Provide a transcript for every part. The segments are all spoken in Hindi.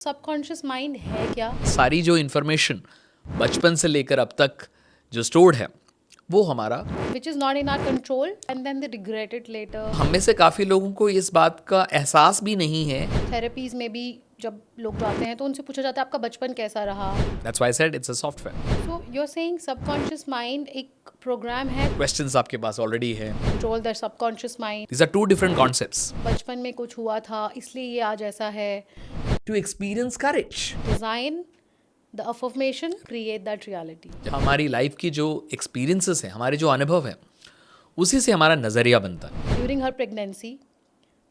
सबकॉन्शियस माइंड है क्या? सारी जो इन्फॉर्मेशन बचपन से लेकर अब तक जो स्टोर्ड है वो हमारा, which is not in our control and then they regret it later. हम में से काफ़ी लोगों को इस बात का एहसास भी नहीं है. थेरेपीज में भी जब लोग जाते हैं तो उनसे पूछा जाता है आपका बचपन कैसा रहा. That's why I said it's a software. So you are saying subconscious mind एक प्रोग्राम है, क्वेश्चंस आपके पास ऑलरेडी है. Control the subconscious mind. These are two different concepts. बचपन में कुछ हुआ था इसलिए ये आज ऐसा है. To experience courage, design the affirmation create that reality. हमारी लाइफ की जो एक्सपीरियंसेस हैं, हमारे जो अनुभव है, उसी से हमारा नजरिया बनता है. During her pregnancy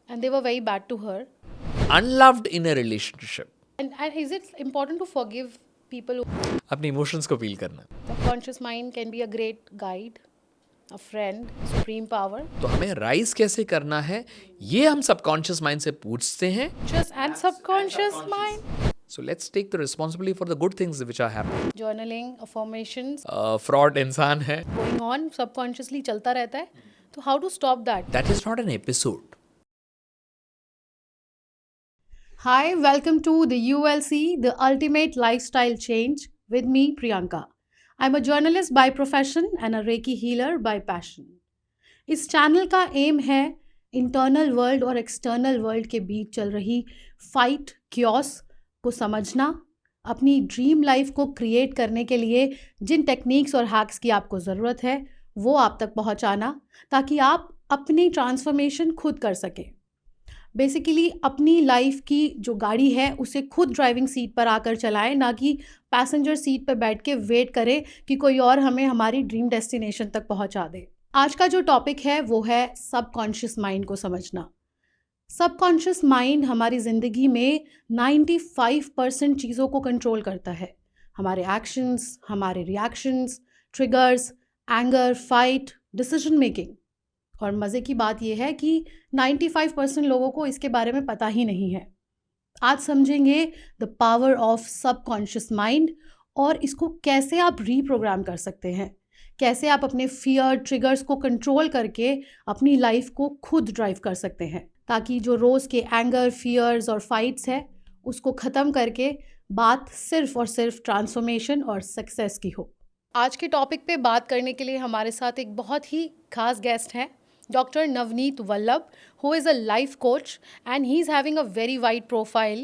and they were very bad to her. Unloved in a relationship. And is it important to forgive people who अपने इमोशंस को फील करना. subconscious mind can be a great guide, a friend, supreme power? तो हमें राइज कैसे करना है ये हम सबकॉन्शियस माइंड से पूछते हैं. Just and subconscious mind. So let's take the responsibility for the good things which are happening. Journaling, affirmations, fraud इंसान है. going on subconsciously चलता रहता है. तो how to stop that? That is not an episode. Hi, welcome to the ULC, the Ultimate Lifestyle Change, with me, Priyanka. I'm a journalist by profession and a Reiki healer by passion. इस चैनल का एम है इंटरनल वर्ल्ड और एक्सटर्नल वर्ल्ड के बीच चल रही फाइट क्योस को समझना, अपनी ड्रीम लाइफ को क्रिएट करने के लिए जिन टेक्निक्स और हैक्स की आपको ज़रूरत है वो आप तक पहुंचाना, ताकि आप अपनी ट्रांसफॉर्मेशन खुद कर सकें. बेसिकली अपनी लाइफ की जो गाड़ी है उसे खुद ड्राइविंग सीट पर आकर चलाएं, ना कि पैसेंजर सीट पर बैठ के वेट करें कि कोई और हमें हमारी ड्रीम डेस्टिनेशन तक पहुंचा दे. आज का जो टॉपिक है वो है सबकॉन्शियस माइंड को समझना. सबकॉन्शियस माइंड हमारी ज़िंदगी में 95% चीज़ों को कंट्रोल करता है. हमारे एक्शंस, हमारे reactions, triggers, anger, fight, decision making. और मज़े की बात यह है कि 95% लोगों को इसके बारे में पता ही नहीं है. आज समझेंगे the power of subconscious mind और इसको कैसे आप रीप्रोग्राम कर सकते हैं, कैसे आप अपने फियर ट्रिगर्स को कंट्रोल करके अपनी लाइफ को खुद ड्राइव कर सकते हैं, ताकि जो रोज़ के एंगर, फियर्स और फाइट्स है उसको ख़त्म करके बात सिर्फ और सिर्फ ट्रांसफॉर्मेशन और सक्सेस की हो. आज के टॉपिक पे बात करने के लिए हमारे साथ एक बहुत ही खास गेस्ट हैं, Dr. Navneet Vallabh, who is a life coach and he's having a very wide profile.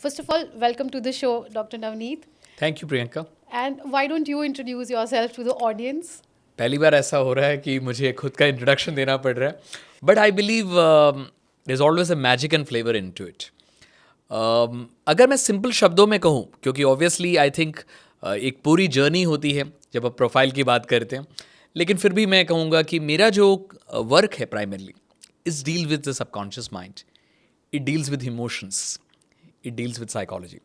First of all, welcome to the show, Dr. Navneet. Thank you Priyanka. And why don't you introduce yourself to the audience? पहली बार ऐसा हो रहा है कि मुझे खुद का इंट्रोडक्शन देना पड़ रहा है, but I believe there is always a magic and flavour into it. अगर मैं सिंपल शब्दों में कहूँ, क्योंकि ऑब्वियसली आई थिंक एक पूरी जर्नी होती है जब आप प्रोफाइल की बात करते हैं, लेकिन फिर भी मैं कहूँगा कि मेरा जो वर्क है primarily is deal with the subconscious mind. It deals with emotions, it deals with psychology.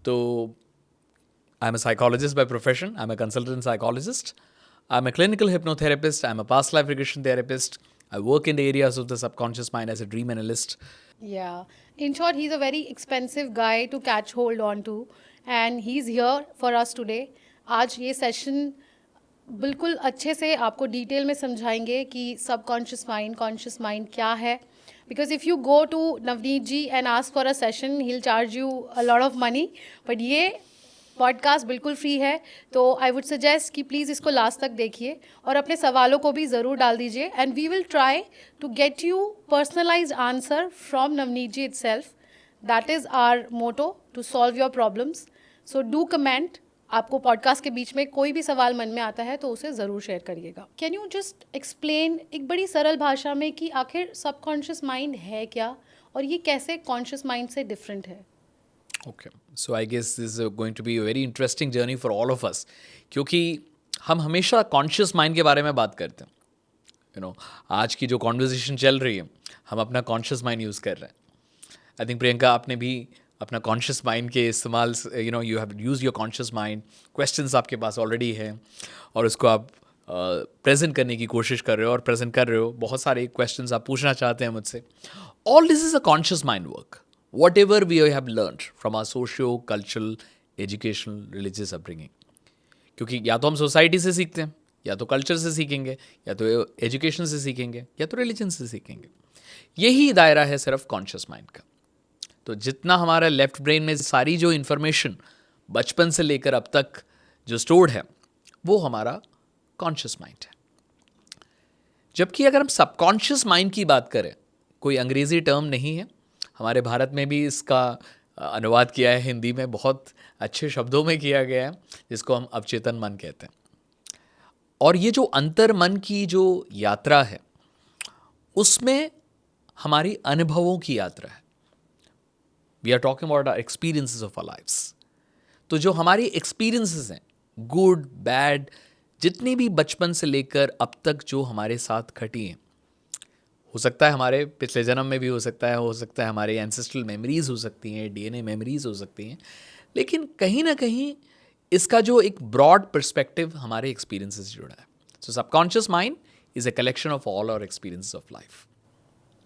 तो I am a psychologist by profession, I am a consultant psychologist, I am a clinical hypnotherapist, I am a past life regression therapist, I work in the areas of the subconscious mind as a dream analyst. Yeah. In short, he's a very expensive guy to catch hold on to and he's here for us today. आज ये सेशन बिल्कुल अच्छे से आपको डिटेल में समझाएंगे कि सबकॉन्शियस माइंड, कॉन्शियस माइंड क्या है. Because if you go to Navneet ji and ask for a session, he will charge you a lot of money. But ये पॉडकास्ट बिल्कुल फ्री है, तो आई वुड सजेस्ट कि प्लीज़ इसको लास्ट तक देखिए और अपने सवालों को भी ज़रूर डाल दीजिए. And we will try to get you personalised answer from Navneet ji itself. That is our motto to solve your problems. So do comment. आपको पॉडकास्ट के बीच में कोई भी सवाल मन में आता है तो उसे ज़रूर शेयर करिएगा. कैन यू जस्ट एक्सप्लेन एक बड़ी सरल भाषा में कि आखिर सबकॉन्शियस माइंड है क्या और ये कैसे कॉन्शियस माइंड से डिफरेंट है? Okay, so I guess this is going to be a very interesting journey for all of us, क्योंकि हम हमेशा कॉन्शियस माइंड के बारे में बात करते हैं. यू नो, आज की जो कॉन्वर्जेशन चल रही है हम अपना कॉन्शियस माइंड यूज़ कर रहे हैं. आई थिंक प्रियंका आपने भी अपना कॉन्शियस माइंड के इस्तेमाल, you know, you have use your conscious mind. Questions आपके पास ऑलरेडी है और उसको आप प्रेजेंट करने की कोशिश कर रहे हो और प्रेजेंट कर रहे हो. बहुत सारे क्वेश्चंस आप पूछना चाहते हैं मुझसे. All this is a conscious mind work. Whatever we have learned from our socio cultural, educational, religious upbringing. क्योंकि या तो हम सोसाइटी से सीखते हैं, या तो कल्चर से सीखेंगे, या तो एजुकेशन से सीखेंगे, या तो रिलीजन से सीखेंगे. यही दायरा है सिर्फ कॉन्शियस माइंड का. तो जितना हमारा लेफ्ट ब्रेन में सारी जो इन्फॉर्मेशन बचपन से लेकर अब तक जो स्टोर्ड है वो हमारा कॉन्शियस माइंड है। जबकि अगर हम सबकॉन्शियस माइंड की बात करें, कोई अंग्रेजी टर्म नहीं है, हमारे भारत में भी इसका अनुवाद किया है हिंदी में, बहुत अच्छे शब्दों में किया गया है, जिसको हम अवचेतन मन कहते हैं। और ये जो अंतर मन की जो यात्रा है उसमें हमारी अनुभवों की यात्रा है। We are talking about our experiences of our lifes. तो जो हमारी एक्सपीरियंसेस हैं, गुड बैड, जितनी भी बचपन से लेकर अब तक जो हमारे साथ घटी हैं, हो सकता है हमारे पिछले जन्म में भी हो सकता है हमारे एंसेस्ट्रल मेमोरीज हो सकती हैं, डीएनए मेमोरीज हो सकती हैं, लेकिन कहीं ना कहीं इसका जो एक ब्रॉड पर्सपेक्टिव हमारे एक्सपीरियंसेस से जुड़ा है। So subconscious mind is a collection of all our experiences of life.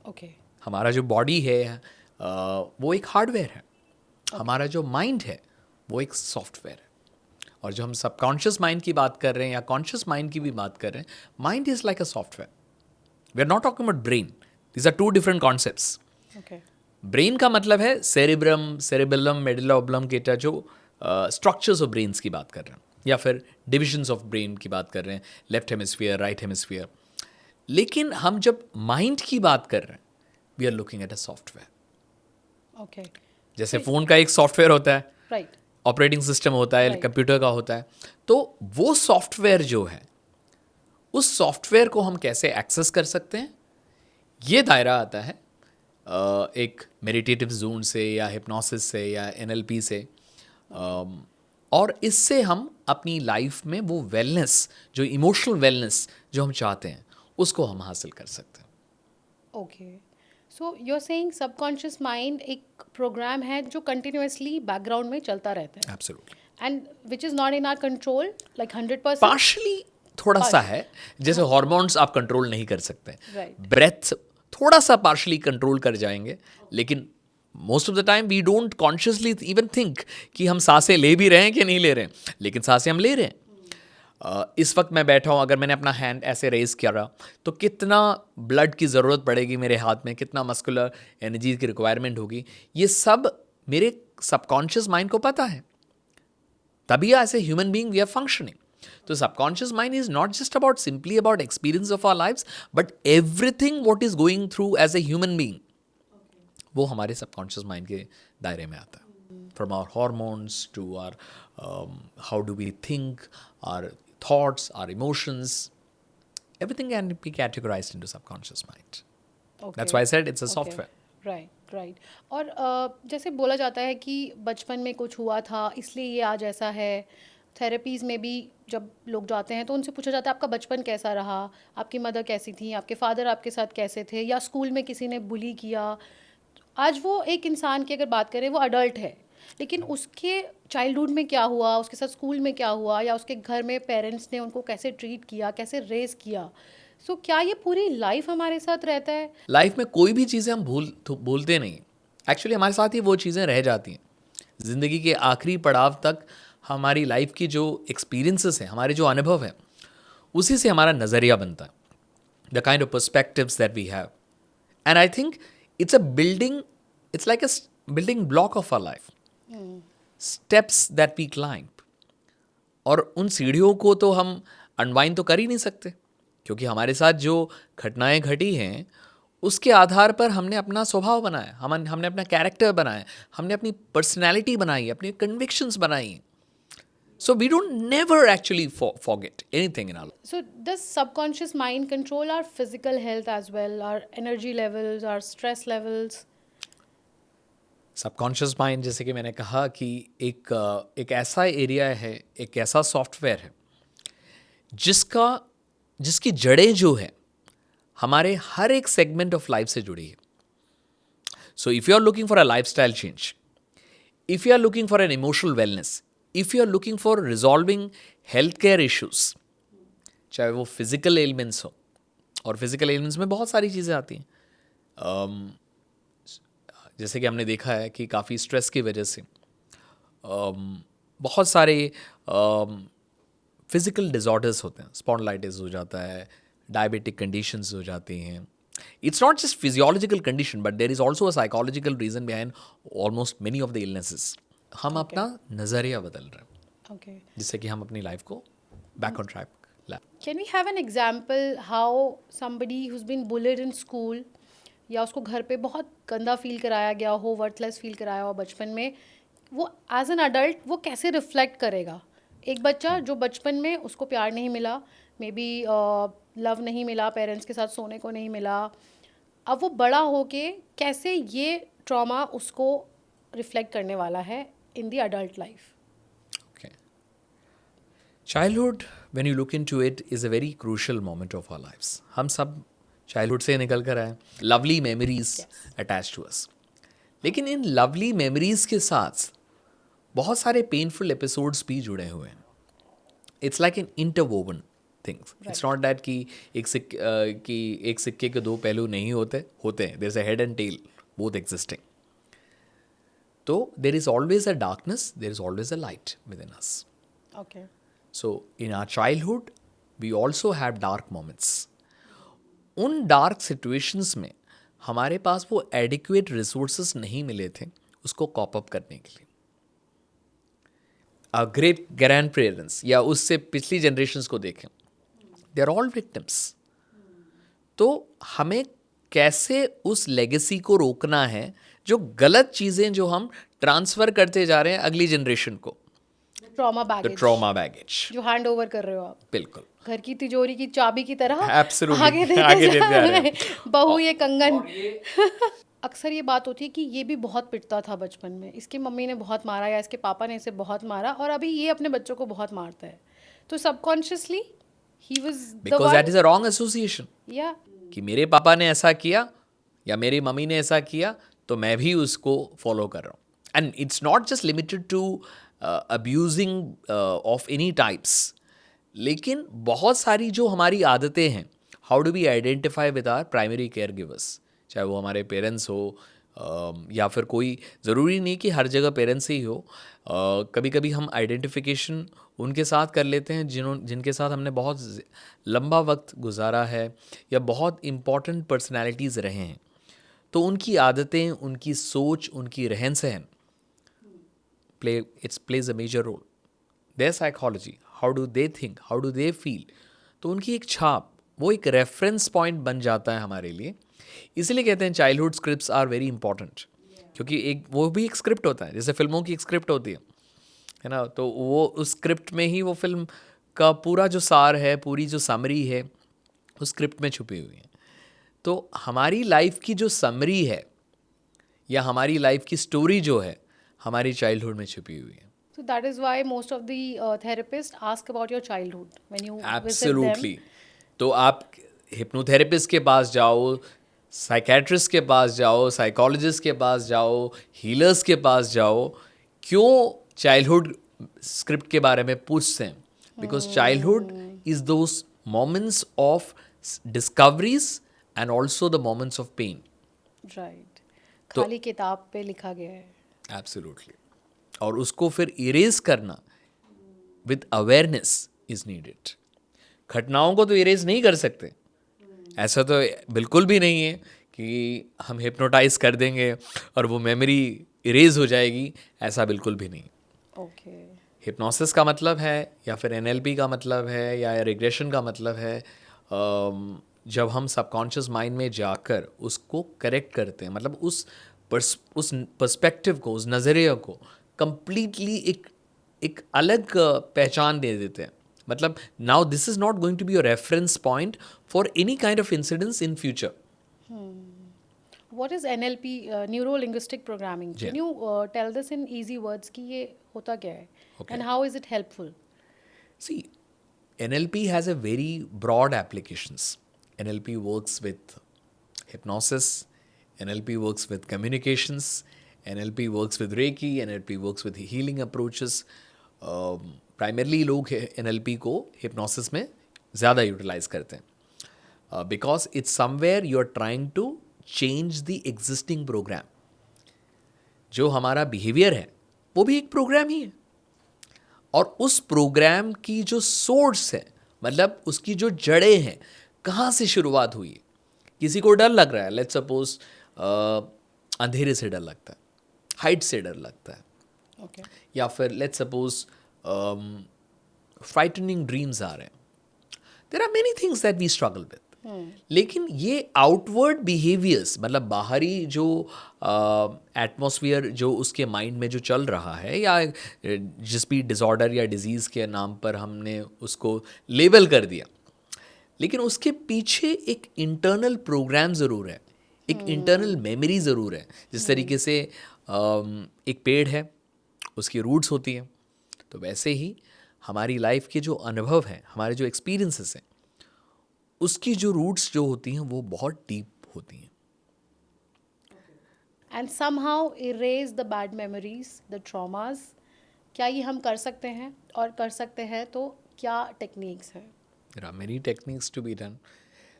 Okay. हमारा जो बॉडी है वो एक हार्डवेयर है, हमारा जो माइंड है वो एक सॉफ्टवेयर है। और जो हम सबकॉन्शियस माइंड की बात कर रहे हैं या कॉन्शियस माइंड की भी बात कर रहे हैं, mind is like a software. We are not talking about brain, these are two different concepts. Okay. Brain का मतलब है सेरेब्रम, सेरेबेलम, मेडुला ऑब्लंगेटा, जो स्ट्रक्चर्स ऑफ ब्रेन्स की बात कर रहे हैं, या फिर डिविजन्स ऑफ ब्रेन की बात कर रहे हैं, लेफ्ट हेमिस्फीयर, राइट हेमिस्फीयर। लेकिन हम जब माइंड की बात कर रहे हैं, we are looking at a software. Okay. जैसे फ़ोन का एक सॉफ्टवेयर होता है, राइट। ऑपरेटिंग सिस्टम होता है, Right. कंप्यूटर का होता है, तो वो सॉफ्टवेयर जो है, उस सॉफ्टवेयर को हम कैसे एक्सेस कर सकते हैं, ये दायरा आता है एक मेडिटेटिव जोन से या हिप्नोसिस से या एनएलपी से। और इससे हम अपनी लाइफ में वो वेलनेस, जो इमोशनल वेलनेस जो हम चाहते हैं, उसको हम हासिल कर सकते हैं। Okay. So you are saying subconscious mind एक प्रोग्राम है जो कंटिन्यूअसली बैकग्राउंड में चलता रहता है, absolutely. And which is not in our control like 100%। Partially थोड़ा सा है, जैसे हार्मोन्स आप कंट्रोल नहीं कर सकते, Right. ब्रेथ थोड़ा सा पार्शली कंट्रोल कर जाएंगे, लेकिन most of the time we don't consciously even think कि हम सांसें ले भी रहे हैं कि नहीं ले रहे हैं, लेकिन सांसें हम ले रहे हैं। इस वक्त मैं बैठा हूँ, अगर मैंने अपना हैंड ऐसे रेज किया तो कितना ब्लड की ज़रूरत पड़ेगी मेरे हाथ में, कितना मस्कुलर एनर्जी की रिक्वायरमेंट होगी, ये सब मेरे सबकॉन्शियस माइंड को पता है। तभी as a human being we are functioning. तो subconscious mind is not just about simply about experience of our lives, but everything what is going through as a human being, वो हमारे सबकॉन्शियस माइंड के दायरे में आता है। From our hormones to our how do we think, our thoughts, our emotions, everything can be categorized into subconscious mind. That's why I said it's a software. Right, right. और जैसे बोला जाता है कि बचपन में कुछ हुआ था इसलिए ये आज ऐसा है। थेरेपीज़ में भी जब लोग जाते हैं तो उनसे पूछा जाता है आपका बचपन कैसा रहा, आपकी मदर कैसी थी, आपके फादर आपके साथ कैसे थे, या स्कूल में किसी ने बुली किया। आज वो एक इंसान की अगर बात करें, वो अडल्ट है, लेकिन उसके चाइल्डहुड में क्या हुआ, उसके साथ स्कूल में क्या हुआ, या उसके घर में पेरेंट्स ने उनको कैसे ट्रीट किया, कैसे रेज किया, सो क्या ये पूरी लाइफ हमारे साथ रहता है? लाइफ में कोई भी चीज़ें हम भूलते नहीं, एक्चुअली हमारे साथ ही वो चीज़ें रह जाती हैं। ज़िंदगी के आखिरी पड़ाव तक हमारी लाइफ की जो एक्सपीरियंसेस हैं, हमारे जो अनुभव हैं, उसी से हमारा नज़रिया बनता है, the kind of perspectives that we have. And I think it's a building, it's like a building block of our life, steps that we climb. और उन सीढ़ियों को तो हम अनवाइन तो कर ही नहीं सकते, क्योंकि हमारे साथ जो घटनाएं घटी हैं उसके आधार पर हमने अपना स्वभाव बनाया, हमने अपना कैरेक्टर बनाया, हमने अपनी पर्सनैलिटी बनाई, अपनी कन्विक्शंस बनाई। So we don't never actually forget anything in our life. So does subconscious mind control our physical health as well, our energy levels, our stress levels? Subconscious mind, जैसे कि मैंने कहा कि एक ऐसा एरिया है, एक ऐसा सॉफ्टवेयर है जिसकी जड़ें जो है हमारे हर एक सेगमेंट ऑफ लाइफ से जुड़ी है। So if you are looking for a life style change, if you are looking for an emotional wellness, if you are looking for resolving health care issues, चाहे वो फिजिकल एलिमेंट्स हो, और फिजिकल एलिमेंट्स में बहुत सारी चीज़ें आती हैं। जैसे कि हमने देखा है कि काफ़ी स्ट्रेस की वजह से बहुत सारे फिज़िकल डिसऑर्डर्स होते हैं, स्पॉन्डिलाइटिस हो जाता है, डायबिटिक कंडीशंस हो जाती हैं, It's not just physiological condition, but there is also a psychological reason behind almost many of the illnesses. हम Okay. अपना नज़रिया बदल रहे हैं Okay. जिससे कि हम अपनी लाइफ को बैक ऑन ट्रैक ला. Can we have an example how somebody who's been bullied in school या उसको घर पे बहुत गंदा फील कराया गया हो, वर्थलेस फील कराया हो बचपन में, वो एज एन अडल्ट वो कैसे रिफ्लेक्ट करेगा? एक बच्चा जो बचपन में उसको प्यार नहीं मिला, मे बी लव नहीं मिला, पेरेंट्स के साथ सोने को नहीं मिला, अब वो बड़ा होके कैसे ये ट्रॉमा उसको रिफ्लेक्ट करने वाला है in the adult life? Okay. Childhood, when you look into it, is a very crucial moment of our lives. हम सब चाइल्डहुड से निकल कर आए, lovely memories attach to us. लेकिन इन लवली मेमोरीज के साथ बहुत सारे पेनफुल एपिसोड्स भी जुड़े हुए हैं. It's like an interwoven things. It's not that कि एक सिक्के के दो पहलू नहीं होते हैं. There is a head and tail, both existing. तो there is always a darkness, there is always a light within us. Okay. So in our childhood, we also have dark moments. उन डार्क सिचुएशंस में हमारे पास वो एडिक्वेट रिसोर्सेस नहीं मिले थे उसको कॉप अप करने के लिए. ग्रेट ग्रैंड पेरेंट्स या उससे पिछली जनरेशन्स को देखें, दे आर ऑल विक्टिम्स. तो हमें कैसे उस लेगेसी को रोकना है, जो गलत चीज़ें जो हम ट्रांसफ़र करते जा रहे हैं अगली जनरेशन को, trauma the baggage trauma baggage. जो हैंड ओवर कर रहे हो आप, बिल्कुल. घर की तिजोरी की चाबी की तरह Absolutely. आगे आगे देते देते जा जा रहे रहे हैं. हैं. बहू ये कंगन. अक्सर ये बात होती है कि ये भी बहुत पिटता था बचपन में, इसकी मम्मी ने बहुत मारा या इसके पापा ने इसे बहुत मारा, और अभी ये अपने बच्चों को बहुत मारता है. तो subconsciously he was the because that is a wrong association. या कि मेरे पापा ने ऐसा किया या मेरी मम्मी ने ऐसा किया तो मैं भी उसको फॉलो कर रहा हूँ. And it's not just limited to abusing of any types. लेकिन बहुत सारी जो हमारी आदतें हैं, how do we identify with our primary caregivers, चाहे वो हमारे पेरेंट्स हो या फिर कोई, ज़रूरी नहीं कि हर जगह पेरेंट्स ही हो. कभी कभी हम आइडेंटिफिकेशन उनके साथ कर लेते हैं जिनके साथ हमने बहुत लंबा वक्त गुजारा है या बहुत इम्पॉर्टेंट पर्सनैलिटीज़ रहे हैं. तो उनकी आदतें, उनकी सोच, उनकी रहन सहन plays a major role. Their psychology, how do they think, how do they feel. तो उनकी एक छाप, वो एक रेफरेंस पॉइंट बन जाता है हमारे लिए. इसलिए कहते हैं childhood scripts are very important. क्योंकि वो भी एक स्क्रिप्ट होता है, जैसे फिल्मों की एक स्क्रिप्ट होती है ना. तो वो उस स्क्रिप्ट में ही वो फिल्म का पूरा जो सार है, पूरी जो समरी है, उस स्क्रिप्ट में छुपी हुई है. तो हमारी लाइफ की जो समरी है या हमारी लाइफ की स्टोरी जो है, हमारी चाइल्डहुड में छुपी हुई है. So that is why most of the therapists ask about your childhood when you visit absolutely. them. तो आप हिप्नोथेरेपिस्ट के पास जाओ, साइकेट्रिस्ट के पास जाओ, साइकोलॉजिस्ट के पास जाओ, हीलर्स के पास जाओ, क्यों चाइल्डहुड स्क्रिप्ट के बारे में पूछते हैं? Because childhood is those moments of discoveries and also the moments of pain. Right. तो- खाली किताब पे लिखा गया है. एब्सोल्युटली. और उसको फिर इरेज करना विद अवेयरनेस इज नीडेड. घटनाओं को तो इरेज नहीं कर सकते, ऐसा तो बिल्कुल भी नहीं है कि हम हिप्नोटाइज कर देंगे और वो मेमोरी इरेज हो जाएगी, ऐसा बिल्कुल भी नहीं. Okay. हिप्नोसिस का मतलब है या फिर एनएलपी का मतलब है या रिग्रेशन का मतलब है, जब हम सबकॉन्शियस माइंड में जाकर उसको करेक्ट करते हैं, मतलब उस पर्सपेक्टिव को, उस नज़रिए को कंप्लीटली एक अलग पहचान दे देते हैं. मतलब now this is not going to be your reference point for any kind of incidents in future. What is NLP, Neuro Linguistic Programming? जी. Can you tell this in easy words कि ये होता क्या है? Okay. And how is it helpful? See, NLP has a very broad applications. NLP works with hypnosis, NLP works with communications, NLP works with Reiki, NLP works with healing approaches. Primarily लोग NLP को hypnosis में ज़्यादा utilize करते हैं. Because it's somewhere you're trying to change the existing program. जो हमारा behavior है वो भी एक प्रोग्राम ही है, और उस प्रोग्राम की जो सोर्स है, मतलब उसकी जो जड़ें हैं, कहाँ से शुरुआत हुई, किसी को डर लग रहा है, लेट्स सपोज अंधेरे से डर लगता है, हाइट से डर लगता है, ओके या फिर लेट्स सपोज फ्राइटनिंग ड्रीम्स आ रहे हैं. There are many things that we struggle with. लेकिन ये आउटवर्ड बिहेवियर्स, मतलब बाहरी जो एटमॉस्फेयर जो उसके माइंड में जो चल रहा है, या जिस भी डिसऑर्डर या डिजीज़ के नाम पर हमने उसको लेबल कर दिया, लेकिन उसके पीछे एक इंटरनल प्रोग्राम ज़रूर है, एक इंटरनल मेमोरी ज़रूर है. जिस तरीके से एक पेड़ है, उसकी रूट्स होती हैं, तो वैसे ही हमारी लाइफ के जो अनुभव हैं, हमारे जो एक्सपीरियंसेस हैं, उसकी जो रूट्स जो होती हैं वो बहुत डीप होती हैं. And somehow erase the bad memories, the traumas. क्या ये हम कर सकते हैं, और कर सकते हैं तो क्या टेक्निक्स हैं? There are many techniques to be done.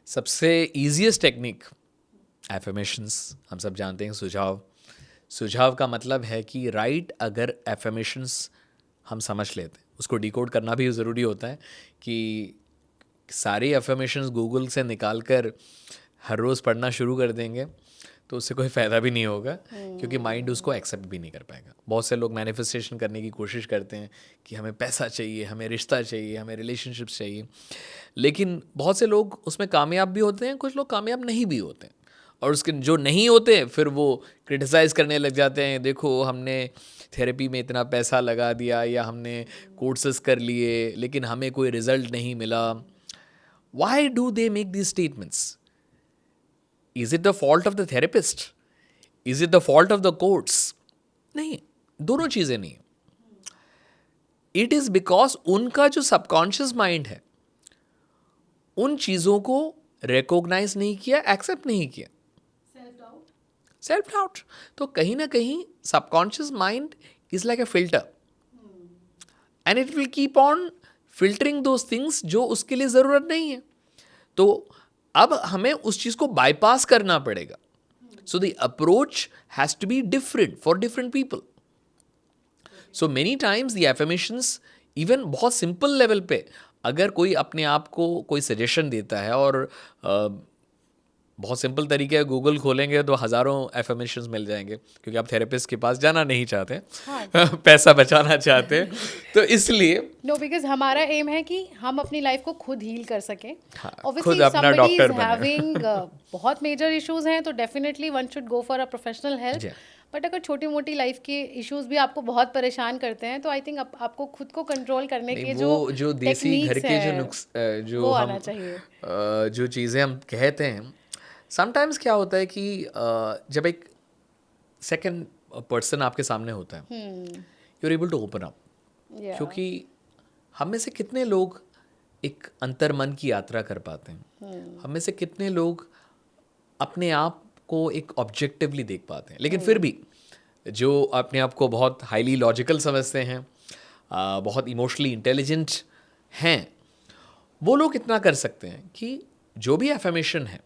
सबसे ईजीएस्ट टेक्निक एफर्मेशंस. हम सब जानते हैं सुझाव. सुझाव का मतलब है कि राइट, अगर एफर्मेशंस हम समझ लेते हैं, उसको डिकोड करना भी ज़रूरी होता है कि सारे एफर्मेशंस गूगल से निकाल कर हर रोज़ पढ़ना शुरू कर देंगे तो उससे कोई फ़ायदा भी नहीं होगा, क्योंकि माइंड उसको एक्सेप्ट भी नहीं कर पाएगा. बहुत से लोग मैनिफेस्टेशन करने की कोशिश करते हैं कि हमें पैसा चाहिए, हमें रिश्ता चाहिए, हमें रिलेशनशिप्स चाहिए, लेकिन बहुत से लोग उसमें कामयाब भी होते हैं, कुछ लोग कामयाब नहीं भी होते हैं. और उसके जो नहीं होते फिर वो क्रिटिसाइज़ करने लग जाते हैं, देखो हमने थेरेपी में इतना पैसा लगा दिया या हमने कोर्सेज कर लिए लेकिन हमें कोई रिजल्ट नहीं मिला. Why do they make these statements? Is it the fault of the therapist? Is it the fault of the courts? नहीं, दोनों चीज़ें नहीं. इट इज़ बिकॉज उनका जो सबकॉन्शियस माइंड है उन चीज़ों को रिकॉग्नाइज नहीं किया, एक्सेप्ट नहीं किया. Self doubt. तो कहीं ना कहीं subconscious mind is like a filter, and it will keep on filtering those things जो उसके लिए ज़रूरत नहीं है. तो अब हमें उस चीज़ को बाईपास करना पड़ेगा. So the approach has to be different for different people. So many times the affirmations, even बहुत सिंपल लेवल पे अगर कोई अपने आप को कोई सजेशन देता है, और बहुत सिंपल तरीके है, गूगल खोलेंगे तो हज़ारों एफर्मेशंस मिल जाएंगे, क्योंकि आप थेरेपिस्ट के पास जाना नहीं चाहते, हाँ. पैसा बचाना चाहते हैं, तो इसलिए नो, बिकॉज हमारा एम है कि हम अपनी लाइफ को खुद हील कर सकें. हाँ, ऑब्वियसली खुद अपना somebody डॉक्टर is बने. having बहुत मेजर इश्यूज हैं तो definitely one should go for a professional help. जी. बट अगर छोटी मोटी लाइफ के इश्यूज भी आपको बहुत परेशान करते हैं तो आई थिंक आपको खुद को कंट्रोल करने नहीं, के वो जो देसी घर techniques के जो हैं, नुक्स जो वो हम आना चाहिए. जो चीज़ें हम कहते हैं, समटाइम्स क्या होता है कि जब एक सेकंड पर्सन आपके सामने होता है, you are able to open up. Yeah. क्योंकि हम में से कितने लोग एक अंतर मन की यात्रा कर पाते हैं, हम में से कितने लोग अपने आप को एक ऑब्जेक्टिवली देख पाते हैं, लेकिन फिर भी जो अपने आप को बहुत हाईली लॉजिकल समझते हैं, बहुत इमोशनली इंटेलिजेंट हैं, वो लोग इतना कर सकते हैं कि जो भी एफर्मेशन है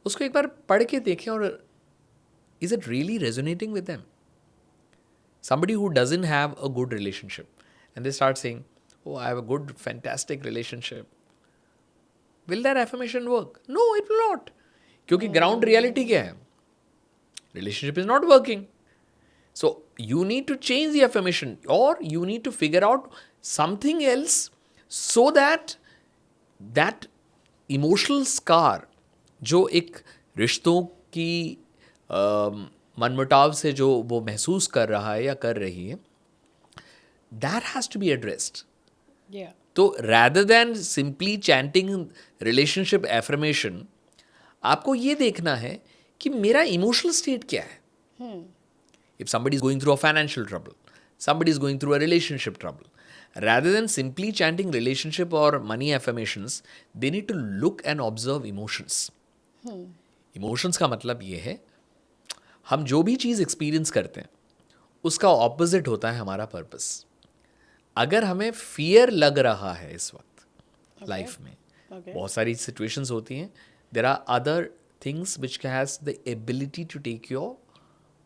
उसको एक बार पढ़ के देखें, और is it really resonating with them. Somebody who doesn't have a good relationship and they start saying, oh, I have a good fantastic relationship, will that affirmation work? No, it will not. क्योंकि ground reality क्या है? Relationship is not working. So you need to change the affirmation, or you need to figure out something else so that that emotional scar जो एक रिश्तों की मनमुटाव से जो वो महसूस कर रहा है या कर रही है, that has to be addressed. Yeah. तो rather than simply chanting relationship affirmation, आपको ये देखना है कि मेरा emotional state क्या है. If somebody is going through a financial trouble, somebody is going through a relationship trouble, rather than simply chanting relationship or money affirmations, they need to look and observe emotions. Emotions का मतलब ये है, हम जो भी चीज़ एक्सपीरियंस करते हैं उसका ऑपोजिट होता है हमारा पर्पस. अगर हमें फियर लग रहा है इस वक्त लाइफ में, बहुत सारी सिचुएशंस होती हैं, there are other things which has the ability to take your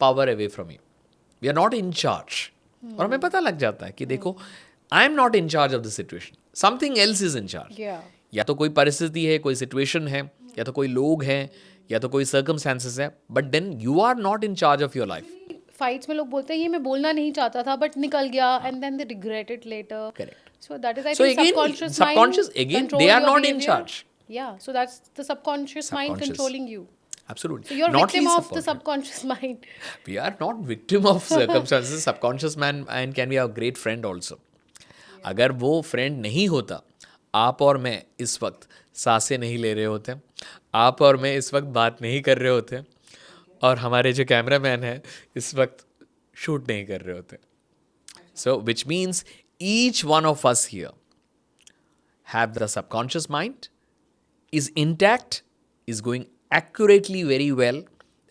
power away from you. We are not in charge. और हमें पता लग जाता है कि देखो, I am not in charge of the situation, something else is in charge. Yeah. या तो कोई परिस्थिति है, कोई सिचुएशन है या तो कोई लोग हैं, या तो कोई सर्कमस्टेंसेस है, but then you are not in charge of your life. Fights में लोग बोलते हैं ये मैं बोलना नहीं चाहता था बट निकल गया and then they regret it later. Correct. So that is, I So think, again, subconscious subconscious, mind again, control they are your not in behavior. charge. Yeah, so that's the subconscious mind Subconscious. controlling you. Absolutely. So you're Not victim least of the subconscious mind. We are not victim of circumstances. Subconscious mind can be a great friend also. अगर वो फ्रेंड नहीं होता, आप और मैं इस वक्त सांसें नहीं ले रहे होते, आप और मैं इस वक्त बात नहीं कर रहे होते, और हमारे जो कैमरामैन है इस वक्त शूट नहीं कर रहे होते. So which means each one of us here have the subconscious mind, is intact, is going accurately very well.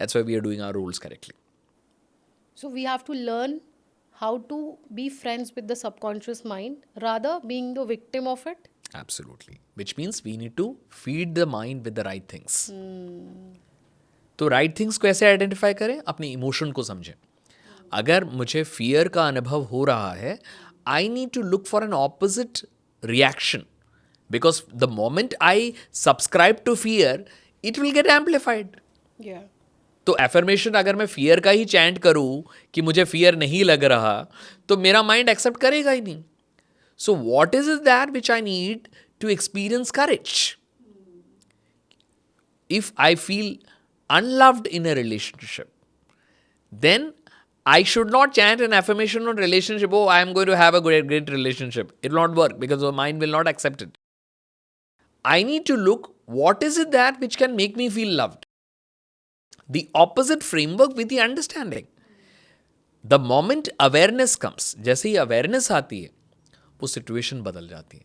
That's why we are doing our roles correctly. So we have to learn how to be friends with the subconscious mind rather being the victim of it. Absolutely. Which means we need to feed the mind with the right things. तो right things को ऐसे आइडेंटिफाई करें, अपने इमोशन को समझें. अगर मुझे फियर का अनुभव हो रहा है, I need to look for an opposite reaction, because the moment I subscribe to fear it will get amplified. Yeah. तो एफर्मेशन अगर मैं फियर का ही चैंट करूं कि मुझे फियर नहीं लग रहा, तो मेरा माइंड एक्सेप्ट करेगा ही नहीं. So what is that which I need to experience courage? If I feel unloved in a relationship, then I should not chant an affirmation on relationship. Oh, I am going to have a great relationship. It will not work because the mind will not accept it. I need to look, what is it that which can make me feel loved? The opposite framework with the understanding. The moment awareness comes, जैसे ही awareness आती है, वो situation बदल जाती है.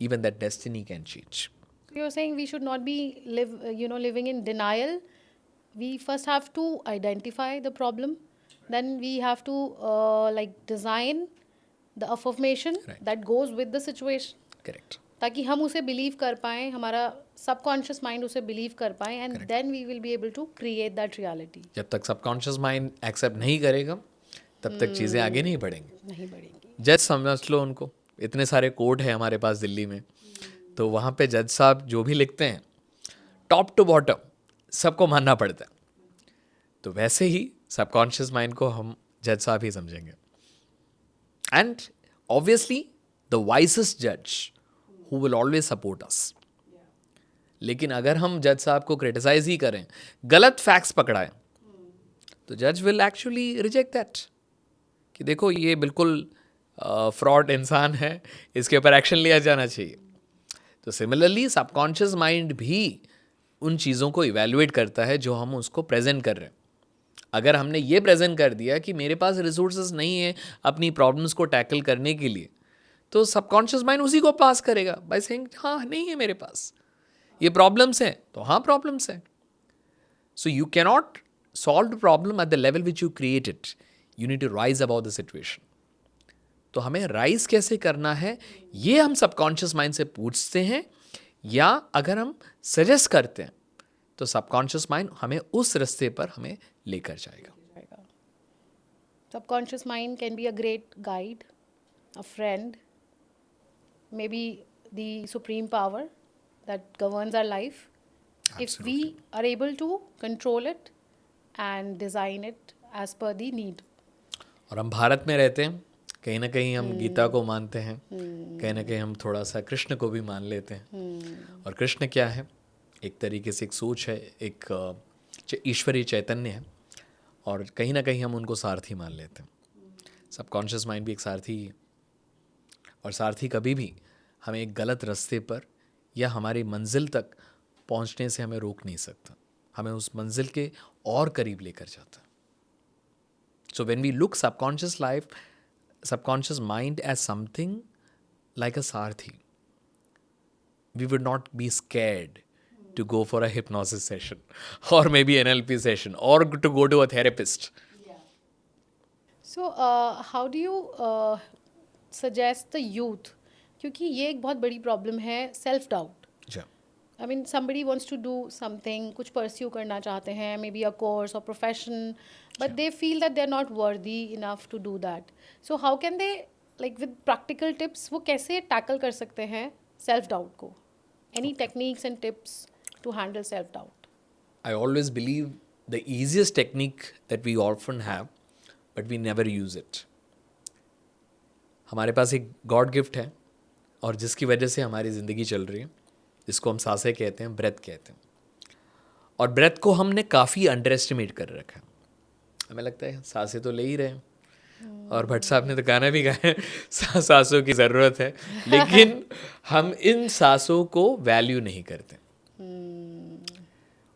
Even that destiny can change. You're saying we should not be living in denial. We first have to identify the problem, then we have to design the affirmation Right. that goes with the situation, Correct. ताकि हम उसे बिलीव कर पाएँ, हमारा सबकॉन्शियस माइंड उसे बिलीव कर पाए, and then we will be able to create that reality. जब तक सबकॉन्शियस माइंड एक्सेप्ट नहीं करेगा, तब तक चीज़ें आगे नहीं बढ़ेंगी. नहीं बढ़ेंगी. जज समझ लो उनको, इतने सारे कोर्ट हैं हमारे पास दिल्ली में, तो वहाँ पे जज साहब जो भी लिखते हैं, टॉप टू बॉटम सबको मानना पड़ता है. तो वैसे ही सबकॉन्शियस माइंड को हम जज साहब ही समझेंगे. एंड ऑब्वियसली द वाइसेस्ट जज who will always support us. लेकिन अगर हम जज साहब को क्रिटिसाइज ही करें, गलत फैक्ट्स पकड़ाएं, तो जज विल एक्चुअली रिजेक्ट दैट, कि देखो ये बिल्कुल फ्रॉड इंसान है, इसके ऊपर एक्शन लिया जाना चाहिए. तो सिमिलरली सबकॉन्शियस माइंड भी उन चीज़ों को इवैल्यूएट करता है जो हम उसको प्रेजेंट कर रहे हैं. अगर हमने ये प्रेजेंट कर दिया कि मेरे पास रिसोर्सेज नहीं है अपनी प्रॉब्लम्स को टैकल करने के लिए, तो सबकॉन्शियस माइंड उसी को पास करेगा बाय सेइंग हाँ नहीं है मेरे पास, ये प्रॉब्लम्स हैं, तो हाँ प्रॉब्लम्स हैं. So you cannot solve the problem at the level which you create it, you need to rise about the situation. तो हमें राइज कैसे करना है, ये हम सबकॉन्शियस माइंड से पूछते हैं, या अगर हम सजेस्ट करते हैं तो सबकॉन्शियस माइंड हमें उस रास्ते पर हमें लेकर जाएगा. Subconscious mind can be a great guide, a friend, maybe the supreme power that governs our life. If we are able to control it and design it as per the need. और हम भारत में रहते हैं, कहीं ना कहीं हम गीता को मानते हैं, कहीं ना कहीं हम थोड़ा सा कृष्ण को भी मान लेते हैं. और कृष्ण क्या है, एक तरीके से एक सोच है, एक ईश्वरीय चैतन्य है, और कहीं ना कहीं हम उनको सारथी मान लेते हैं. सबकॉन्शियस माइंड भी एक सारथी है, और सारथी कभी भी हमें एक गलत रास्ते पर या हमारी मंजिल तक पहुंचने से हमें रोक नहीं सकता, हमें उस मंजिल के और करीब लेकर जाता है. So when we look subconscious mind as something like a sarthi, we would not be scared to go for a hypnosis session or maybe NLP session or to go to a therapist. So how do you suggest the youth, क्योंकि ये एक बहुत बड़ी प्रॉब्लम है, self doubt. I mean, somebody wants to do something, कुछ pursue करना चाहते हैं, maybe a course or profession, but they feel that they're not worthy enough to do that. So how can they, like with practical tips, वो कैसे tackle कर सकते हैं self doubt को? Any techniques and tips? to handle self-doubt? I always believe the easiest technique that we often have, but we never use it. हमारे पास एक गॉड गिफ्ट है और जिसकी वजह से हमारी ज़िंदगी चल रही है, जिसको हम सांसें कहते हैं, ब्रेथ कहते हैं. और ब्रेथ को हमने काफ़ी अंडर एस्टिमेट कर रखा है. हमें लगता है सांसें तो ले ही रहे हैं, और भट्ट साहब ने तो गाना भी गाया है, सांसों की ज़रूरत है, लेकिन हम इन सांसों को वैल्यू नहीं करते.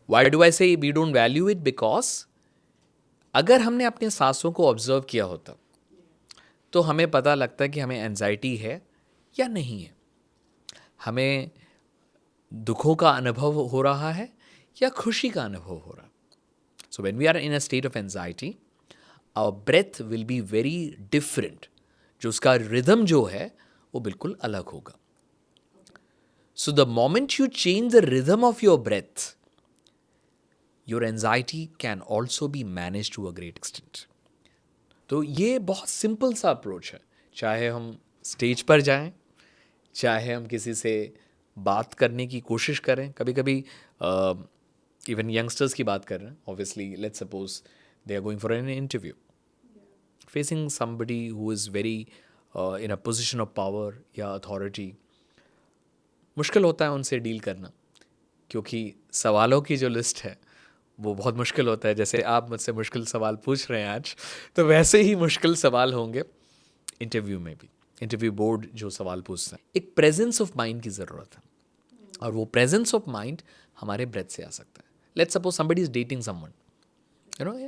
Y do I say we don't value it? Because अगर हमने अपने सांसों को ऑब्जर्व किया होता तो हमें पता लगता कि हमें एंजाइटी है या नहीं है, हमें दुखों का अनुभव हो रहा है या खुशी का अनुभव हो रहा है. So when we are in a state of anxiety, our breath will be very different. जो उसका रिदम जो है वो बिल्कुल अलग होगा. So the moment you change the rhythm of your breath, your anxiety can also be manage to a great extent. तो ये बहुत सिंपल सा अप्रोच है. चाहे हम स्टेज पर जाएं, चाहे हम किसी से बात करने की कोशिश करें, कभी कभी इवन यंगस्टर्स की बात कर रहे हैं, obviously let's suppose they are going for an interview, facing somebody who is very in a position of power या अथॉरिटी. मुश्किल होता है उनसे डील करना, क्योंकि सवालों की जो लिस्ट है वो बहुत मुश्किल होता है. जैसे आप मुझसे मुश्किल सवाल पूछ रहे हैं आज, तो वैसे ही मुश्किल सवाल होंगे इंटरव्यू में भी. इंटरव्यू बोर्ड जो सवाल पूछता है, एक प्रेजेंस ऑफ माइंड की ज़रूरत है, और वो प्रेजेंस ऑफ माइंड हमारे ब्रेथ से आ सकता है. Let's suppose somebody is dating someone, you know,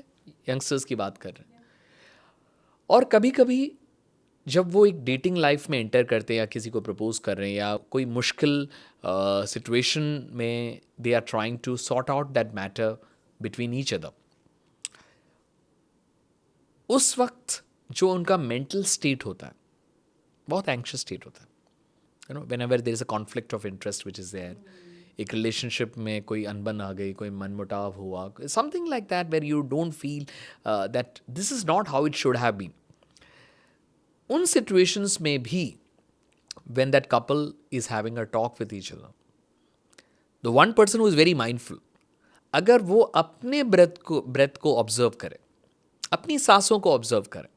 youngsters की बात कर रहे हैं, और कभी कभी जब वो एक डेटिंग लाइफ में एंटर करते हैं या किसी को प्रपोज कर रहे हैं या कोई मुश्किल सिचुएशन में they are trying to sort out that matter between each other, उस वक्त जो उनका मेंटल स्टेट होता है बहुत एंक्शियस स्टेट होता है. You know, whenever there is a conflict of interest which is there, एक रिलेशनशिप में कोई अनबन आ गई, कोई मनमुटाव हुआ, something like that, where you don't feel that this is not how it should have been. उन सिचुएशंस में भी when that couple is having a talk with each other, the one person who is very mindful, अगर वो अपने ब्रेथ को ऑब्जर्व करे, अपनी सांसों को ऑब्जर्व करे,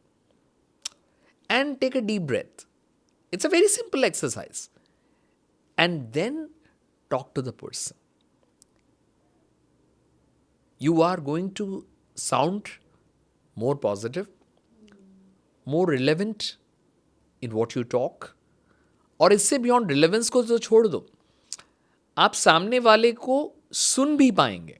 and take a deep breath, it's a very simple exercise, and then talk to the person, you are going to sound more positive, more relevant in what you talk. और इससे बियॉन्ड रिलेवेंस को तो छोड़ दो, आप सामने वाले को सुन भी पाएंगे.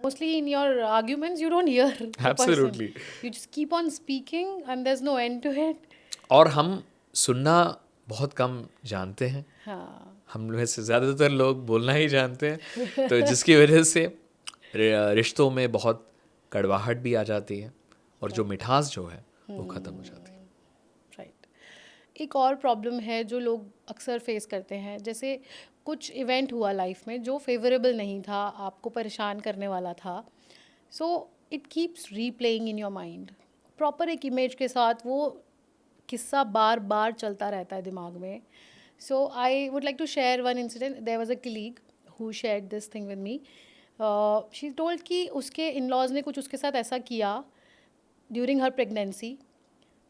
Mostly in your arguments, you don't hear the person. Absolutely. You just keep on speaking and there's no end to it. और हम सुनना बहुत कम जानते हैं. हाँ. हम में से ज़्यादातर लोग बोलना ही जानते हैं, तो जिसकी वजह से रिश्तों में बहुत कड़वाहट भी आ जाती है, और जो मिठास जो है वो ख़त्म हो जाती है. राइट. एक और प्रॉब्लम है जो लोग अक्सर फेस करते हैं, जैसे कुछ इवेंट हुआ लाइफ में जो फेवरेबल नहीं था, आपको परेशान करने वाला था, so it keeps replaying in your mind. Proper एक इमेज के साथ वो किस्सा बार बार चलता रहता है दिमाग में. So I would like to share one incident. There was a colleague who shared this thing with me. She told कि उसके इन लॉज ने कुछ उसके साथ ऐसा किया during her pregnancy,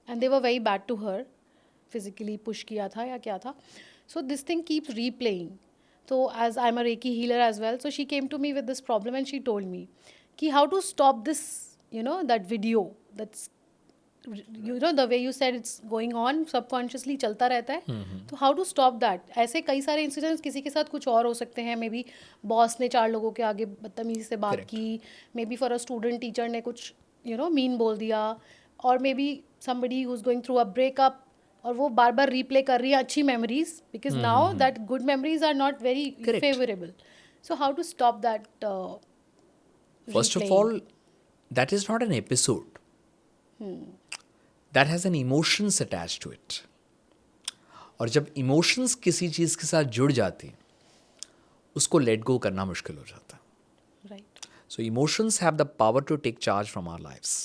and they were very bad to her, physically push किया था या क्या था. So this thing keeps replaying. So as I'm a Reiki healer as well, so she came to me with this problem and she told me कि how to stop this, you know, that video that's, you know, the way you said it's going on subconsciously चलता रहता है. तो how to stop that? ऐसे कई सारे incidents किसी के साथ कुछ और हो सकते हैं. मे बी बॉस ने 4 लोगों के आगे बदतमीजी से बात Correct. की, may be for a student teacher ने कुछ, you know, मीन बोल दिया, और may be somebody who's going through a breakup, और वो बार बार रीप्ले कर रही है अच्छी memories, because now that good memories are not very Correct. Favourable. So how to stop that? First of all, that is not an episode. That has an emotions attached to it. और जब emotions किसी चीज़ के साथ जुड़ जाती हैं, उसको let go करना मुश्किल हो जाता है. Right. So emotions have the power to take charge from our lives.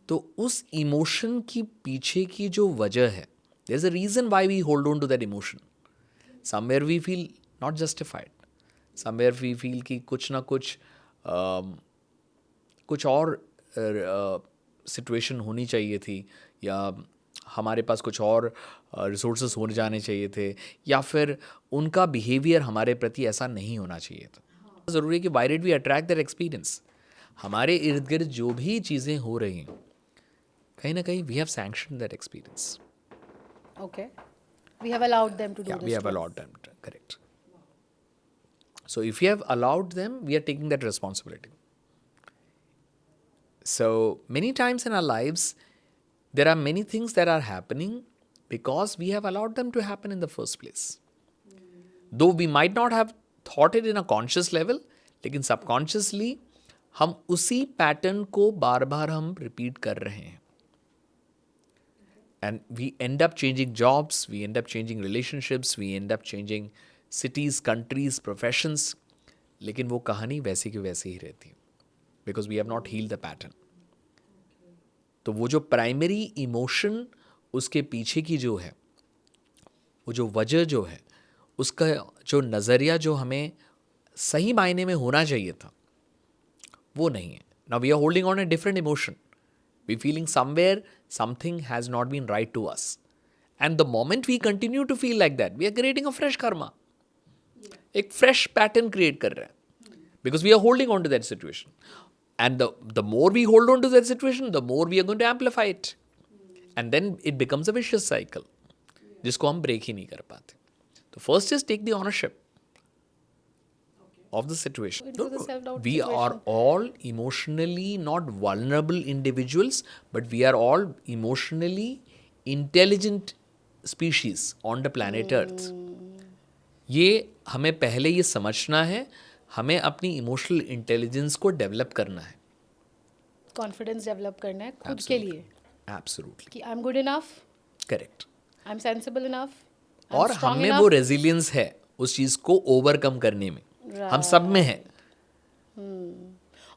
तो उस इमोशन की पीछे की जो वजह है, there is a reason why we hold on to that emotion. Somewhere we feel not justified. Somewhere we feel कि कुछ ना कुछ कुछ और सिचुएशन होनी चाहिए थी, या हमारे पास कुछ और रिसोर्सेज हो जाने चाहिए थे, या फिर उनका बिहेवियर हमारे प्रति ऐसा नहीं होना चाहिए था. ज़रूरी है कि why did we attract that experience. हमारे इर्द गिर्द जो भी चीज़ें हो रही हैं, कहीं ना कहीं we have sanction that experience. Okay. We have allowed them to do Yeah, this. we have to us. allowed them. Correct. So if we have allowed them, we are taking that responsibility. So many times in our lives, there are many things that are happening because we have allowed them to happen in the first place. Though we might not have thought it in a conscious level, लेकिन subconsciously हम उसी पैटर्न को बार बार हम रिपीट कर रहे हैं. And we end up changing jobs, we end up changing relationships, we end up changing cities, countries, professions. लेकिन वो कहानी वैसी की वैसी ही रहती है, because we have not healed the pattern. तो वो जो प्राइमरी इमोशन उसके पीछे की जो है, वो जो वजह जो है, उसका जो नज़रिया जो हमें सही मायने में होना चाहिए था, वो नहीं है. Now we are holding on a different emotion. We're feeling somewhere something has not been right to us. And the moment we continue to feel like that, we are creating a fresh karma. एक fresh pattern create कर रहे हैं. Because we are holding on to that situation. And the more we hold on to that situation, the more we are going to amplify it. And then it becomes a vicious cycle, जिसको हम break ही नहीं कर पाते. So first is take the ownership of the situation. Into the self-doubt We situation. are all emotionally not vulnerable individuals, but we are all emotionally intelligent species on the planet Earth. ये हमें पहले ये समझना है, हमें अपनी इमोशनल इंटेलिजेंस को डेवलप करना है. Confidence डेवलप करना है खुद के लिए एब्सोल्युटली कि I am good enough, correct. I am sensible enough, और हम में वो रेजिलियंस है उस चीज़ को ओवरकम करने में. हम सब में है.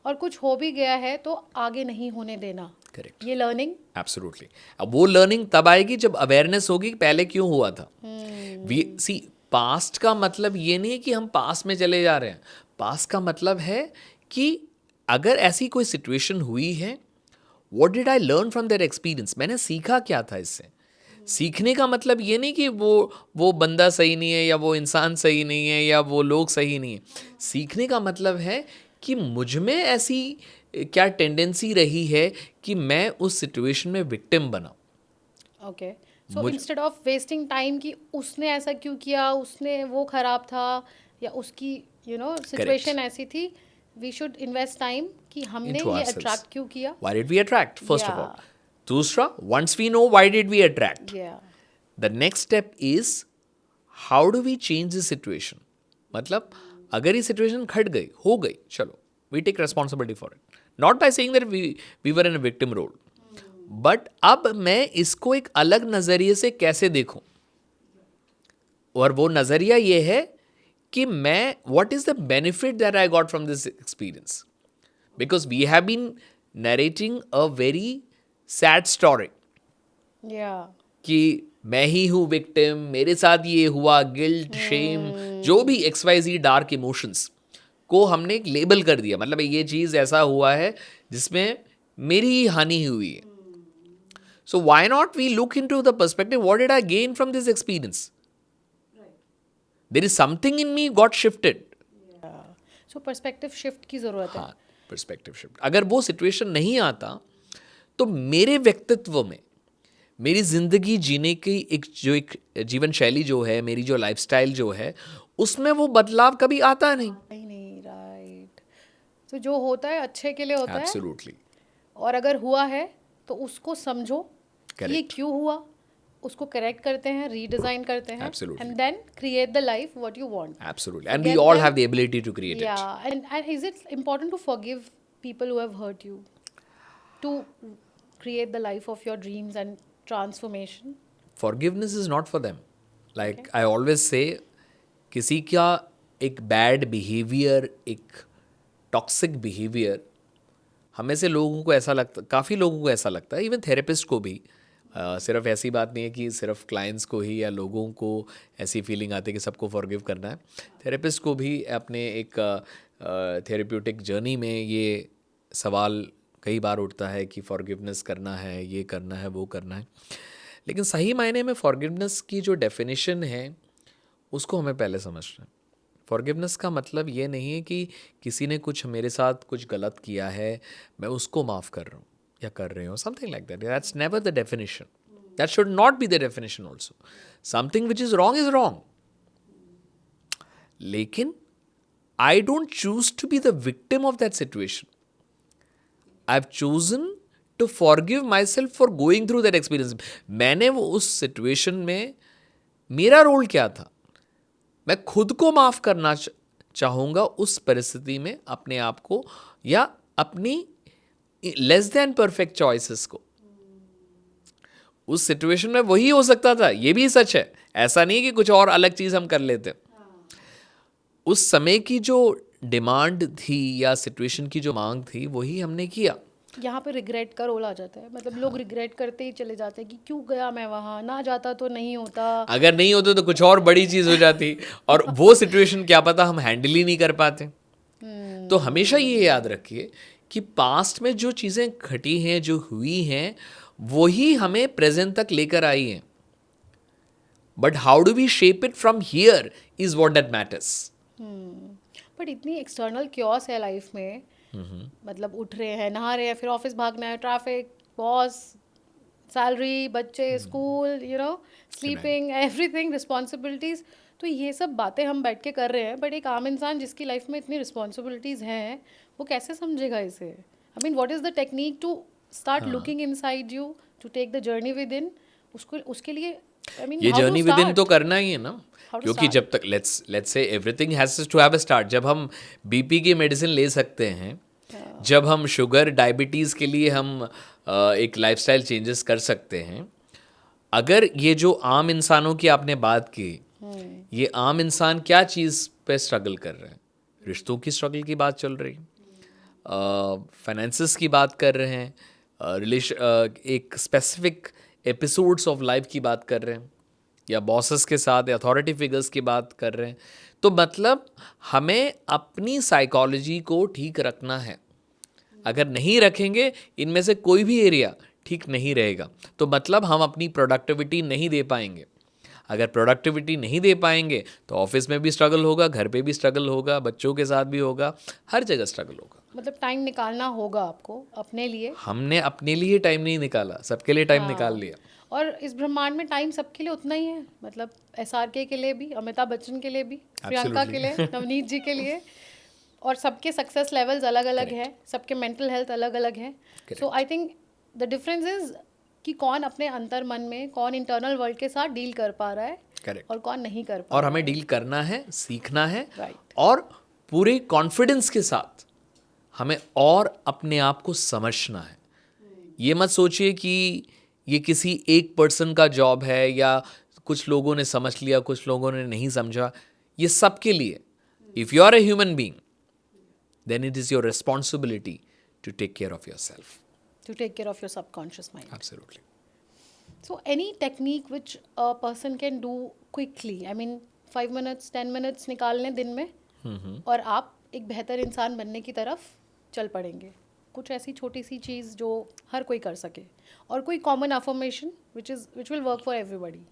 और कुछ हो भी गया है तो आगे नहीं होने देना. करेक्ट. ये लर्निंग एब्सोल्युटली. अब वो लर्निंग तब आएगी जब अवेयरनेस होगी कि पहले क्यों हुआ था. वी सी पास्ट का मतलब ये नहीं है कि हम पास्ट में चले जा रहे हैं. पास्ट का मतलब है कि अगर ऐसी कोई सिचुएशन हुई है, what did I learn from that experience. मैंने सीखा क्या था इससे. सीखने का मतलब ये नहीं कि वो बंदा सही नहीं है, या वो इंसान सही नहीं है, या वो लोग सही नहीं है. सीखने का मतलब है कि मुझ में ऐसी क्या टेंडेंसी रही है कि मैं उस सिचुएशन में विक्टिम बना. Okay. So instead of wasting time कि उसने ऐसा क्यों किया, उसने वो खराब था, या उसकी सिचुएशन ऐसी थी, वी शुड इन्वेस्ट टाइम कि हमने Into ये ourselves. अट्रैक्ट क्यों किया. Why did we attract, first of Yeah. all? दूसरा, once we know why did we attract, Yeah. the next step is how do we change the situation. मतलब अगर ये सिचुएशन खट गई, हो गई, चलो, we take responsibility for it. Not by saying that we were in a victim role. But अब मैं इसको एक अलग नज़रिए से कैसे देखूं. और वो नज़रिया ये है कि मैं what is the benefit that I got from this experience. Because we have been narrating a very sad story Yeah. कि मैं ही हूँ विक्टिम, मेरे साथ ये हुआ, गिल्ट, शेम, जो भी XYZ डार्क इमोशंस को हमने एक लेबल कर दिया. मतलब ये चीज़ ऐसा हुआ है जिसमें मेरी ही हानि हुई है. So why not we look into the perspective, what did I gain from this experience? There is something in me got shifted. So perspective shift की ज़रूरत है. हाँ, perspective shift. अगर वो situation नहीं आता तो मेरे व्यक्तित्व में, मेरी जिंदगी जीने की एक जीवन शैली जो है, मेरी जो लाइफस्टाइल जो है, उसमें वो बदलाव कभी आता नहीं. नहीं, राइट. तो जो होता है अच्छे के लिए होता है. Absolutely. और अगर हुआ है तो उसको समझो कि ये Correct. क्यों हुआ, उसको करेक्ट करते हैं, रीडिजाइन करते हैं, Absolutely. And then create the life what you want. Absolutely. And we Forget all them. have the ability to create it. Yeah, and is it important to forgive people who have hurt you to create the life of your dreams and transformation? Forgiveness is not for them. Like I always say, किसी का एक बैड बिहेवियर, एक टॉक्सिक बिहेवियर, हमें से लोगों को ऐसा लगता, काफ़ी लोगों को ऐसा लगता है, इवन थेरेपिस्ट को भी, सिर्फ ऐसी बात नहीं है कि सिर्फ क्लाइंट्स को ही या लोगों को ऐसी फीलिंग आती है कि सबको फॉरगिव करना है। थेरेपिस्ट को भी अपने एक थेरेप्यूटिक जर्नी में ये सवाल कई बार उठता है कि फॉरगिवनेस करना है, ये करना है, वो करना है। लेकिन सही मायने में फॉरगिवनेस की जो डेफिनेशन है उसको हमें पहले समझना है। फॉरगिवनेस का मतलब ये नहीं है कि किसी ने कुछ मेरे साथ कुछ गलत किया है, मैं उसको माफ़ कर रहा हूँ या कर रही हूँ, something like that. That's never the definition, that should not be the definition also. Something which is wrong. लेकिन I don't choose to be the victim of that situation. I have chosen to forgive myself for going through that experience. मैंने वो उस सिचुएशन में, मेरा रोल क्या था, मैं खुद को माफ़ करना चाहूँगा उस परिस्थिति में अपने आप को, या अपनी लेस देन परफेक्ट चॉइसेस को। उस सिचुएशन में वही हो सकता था, ये भी सच है। ऐसा नहीं कि कुछ और अलग चीज़ हम कर लेते। उस समय की जो डिमांड थी या सिचुएशन की जो मांग थी वही हमने किया। यहाँ पे रिग्रेट का रोल आ जाता है, मतलब लोग रिग्रेट करते ही चले जाते हैं कि क्यों गया मैं वहाँ, ना जाता तो नहीं होता। अगर नहीं होते तो कुछ और बड़ी चीज़ हो जाती, और वो सिचुएशन क्या पता हम हैंडल ही नहीं कर पाते। तो हमेशा ये याद रखिए कि पास्ट में जो चीज़ें घटी हैं, जो हुई हैं, वही हमें प्रेजेंट तक लेकर आई हैं। But how do V shape it from here is what that matters. But इतनी एक्सटर्नल क्योस है लाइफ में, मतलब उठ रहे हैं, नहा रहे हैं, फिर ऑफिस भागना है, ट्रैफिक, बॉस, सैलरी, बच्चे, स्कूल, स्लीपिंग, एवरीथिंग, रिस्पॉन्सिबिलिटीज़। तो ये सब बातें हम बैठ के कर रहे हैं, बट एक आम इंसान जिसकी लाइफ में इतनी रिस्पॉन्सिबिलिटीज़ हैं, वो कैसे समझेगा इसे? I mean, what is the technique to start looking inside you, to take the journey within? उसके लिए आई मीन, ये जर्नी विद इन तो करना ही है ना, How to क्योंकि start? जब तक let's say everything has to have a start. जब हम बीपी की मेडिसिन ले सकते हैं, जब हम शुगर डायबिटीज़ के लिए हम एक लाइफस्टाइल चेंजेस कर सकते हैं, अगर ये जो आम इंसानों की आपने बात की, ये आम इंसान क्या चीज़ पे स्ट्रगल कर रहे हैं? रिश्तों की स्ट्रगल की बात चल रही है, फाइनेंसिस की बात कर रहे हैं, एक स्पेसिफिक एपिसोड्स ऑफ लाइफ की बात कर रहे हैं, या बॉसेस के साथ या अथॉरिटी फिगर्स की बात कर रहे हैं। तो मतलब हमें अपनी साइकोलॉजी को ठीक रखना है। अगर नहीं रखेंगे, इनमें से कोई भी एरिया ठीक नहीं रहेगा, तो मतलब हम अपनी प्रोडक्टिविटी नहीं दे पाएंगे। अगर प्रोडक्टिविटी नहीं दे पाएंगे तो ऑफिस में भी स्ट्रगल होगा, घर पे भी स्ट्रगल होगा, बच्चों के साथ भी होगा, हर जगह स्ट्रगल होगा। मतलब टाइम निकालना होगा आपको अपने लिए। हमने अपने लिए टाइम नहीं निकाला, सबके लिए टाइम निकाल लिया। और इस ब्रह्मांड में टाइम सबके लिए उतना ही है, मतलब SRK के लिए भी, अमिताभ बच्चन के लिए भी, प्रियंका के लिए, नवनीत जी के लिए। और सबके सक्सेस लेवल्स अलग अलग है, सबके मेंटल हेल्थ अलग अलग है। So I think the difference is कि कौन अपने अंतर मन में, कौन इंटरनल वर्ल्ड के साथ डील कर पा रहा है, करेक्ट, और कौन नहीं कर पा और रहा हमें डील करना है, सीखना है, Right. और पूरे कॉन्फिडेंस के साथ हमें और अपने आप को समझना है। ये मत सोचिए कि ये किसी एक पर्सन का जॉब है, या कुछ लोगों ने समझ लिया, कुछ लोगों ने नहीं समझा। ये सबके लिए, if you are a human being, then it is your responsibility to take care of yourself. to take care of your subconscious mind. Absolutely. So any technique which a person can do quickly, I mean 5 minutes 10 minutes निकाल लें दिन में, और आप एक बेहतर इंसान बनने की तरफ चल पड़ेंगे। कुछ ऐसी छोटी सी चीज़ जो हर कोई कर सके, और कोई common affirmation which will work for everybody.